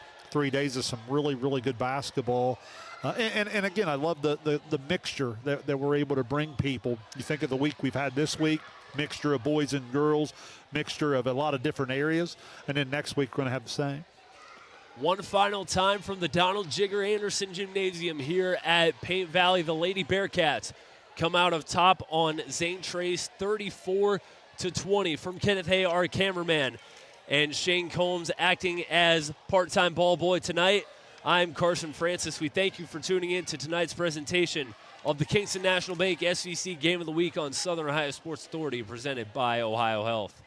days of some really, really good basketball. And again, I love the mixture that we're able to bring people. You think of the week we've had this week, mixture of boys and girls, mixture of a lot of different areas. And then next week, we're going to have the same. One final time from the Donald Jigger Anderson Gymnasium here at Paint Valley. The Lady Bearcats come out of top on Zane Trace, 34-20 from Kenneth Hay, our cameraman, and Shane Combs acting as part-time ball boy tonight. I'm Carson Francis. We thank you for tuning in to tonight's presentation of the Kingston National Bank SVC Game of the Week on Southern Ohio Sports Authority, presented by Ohio Health.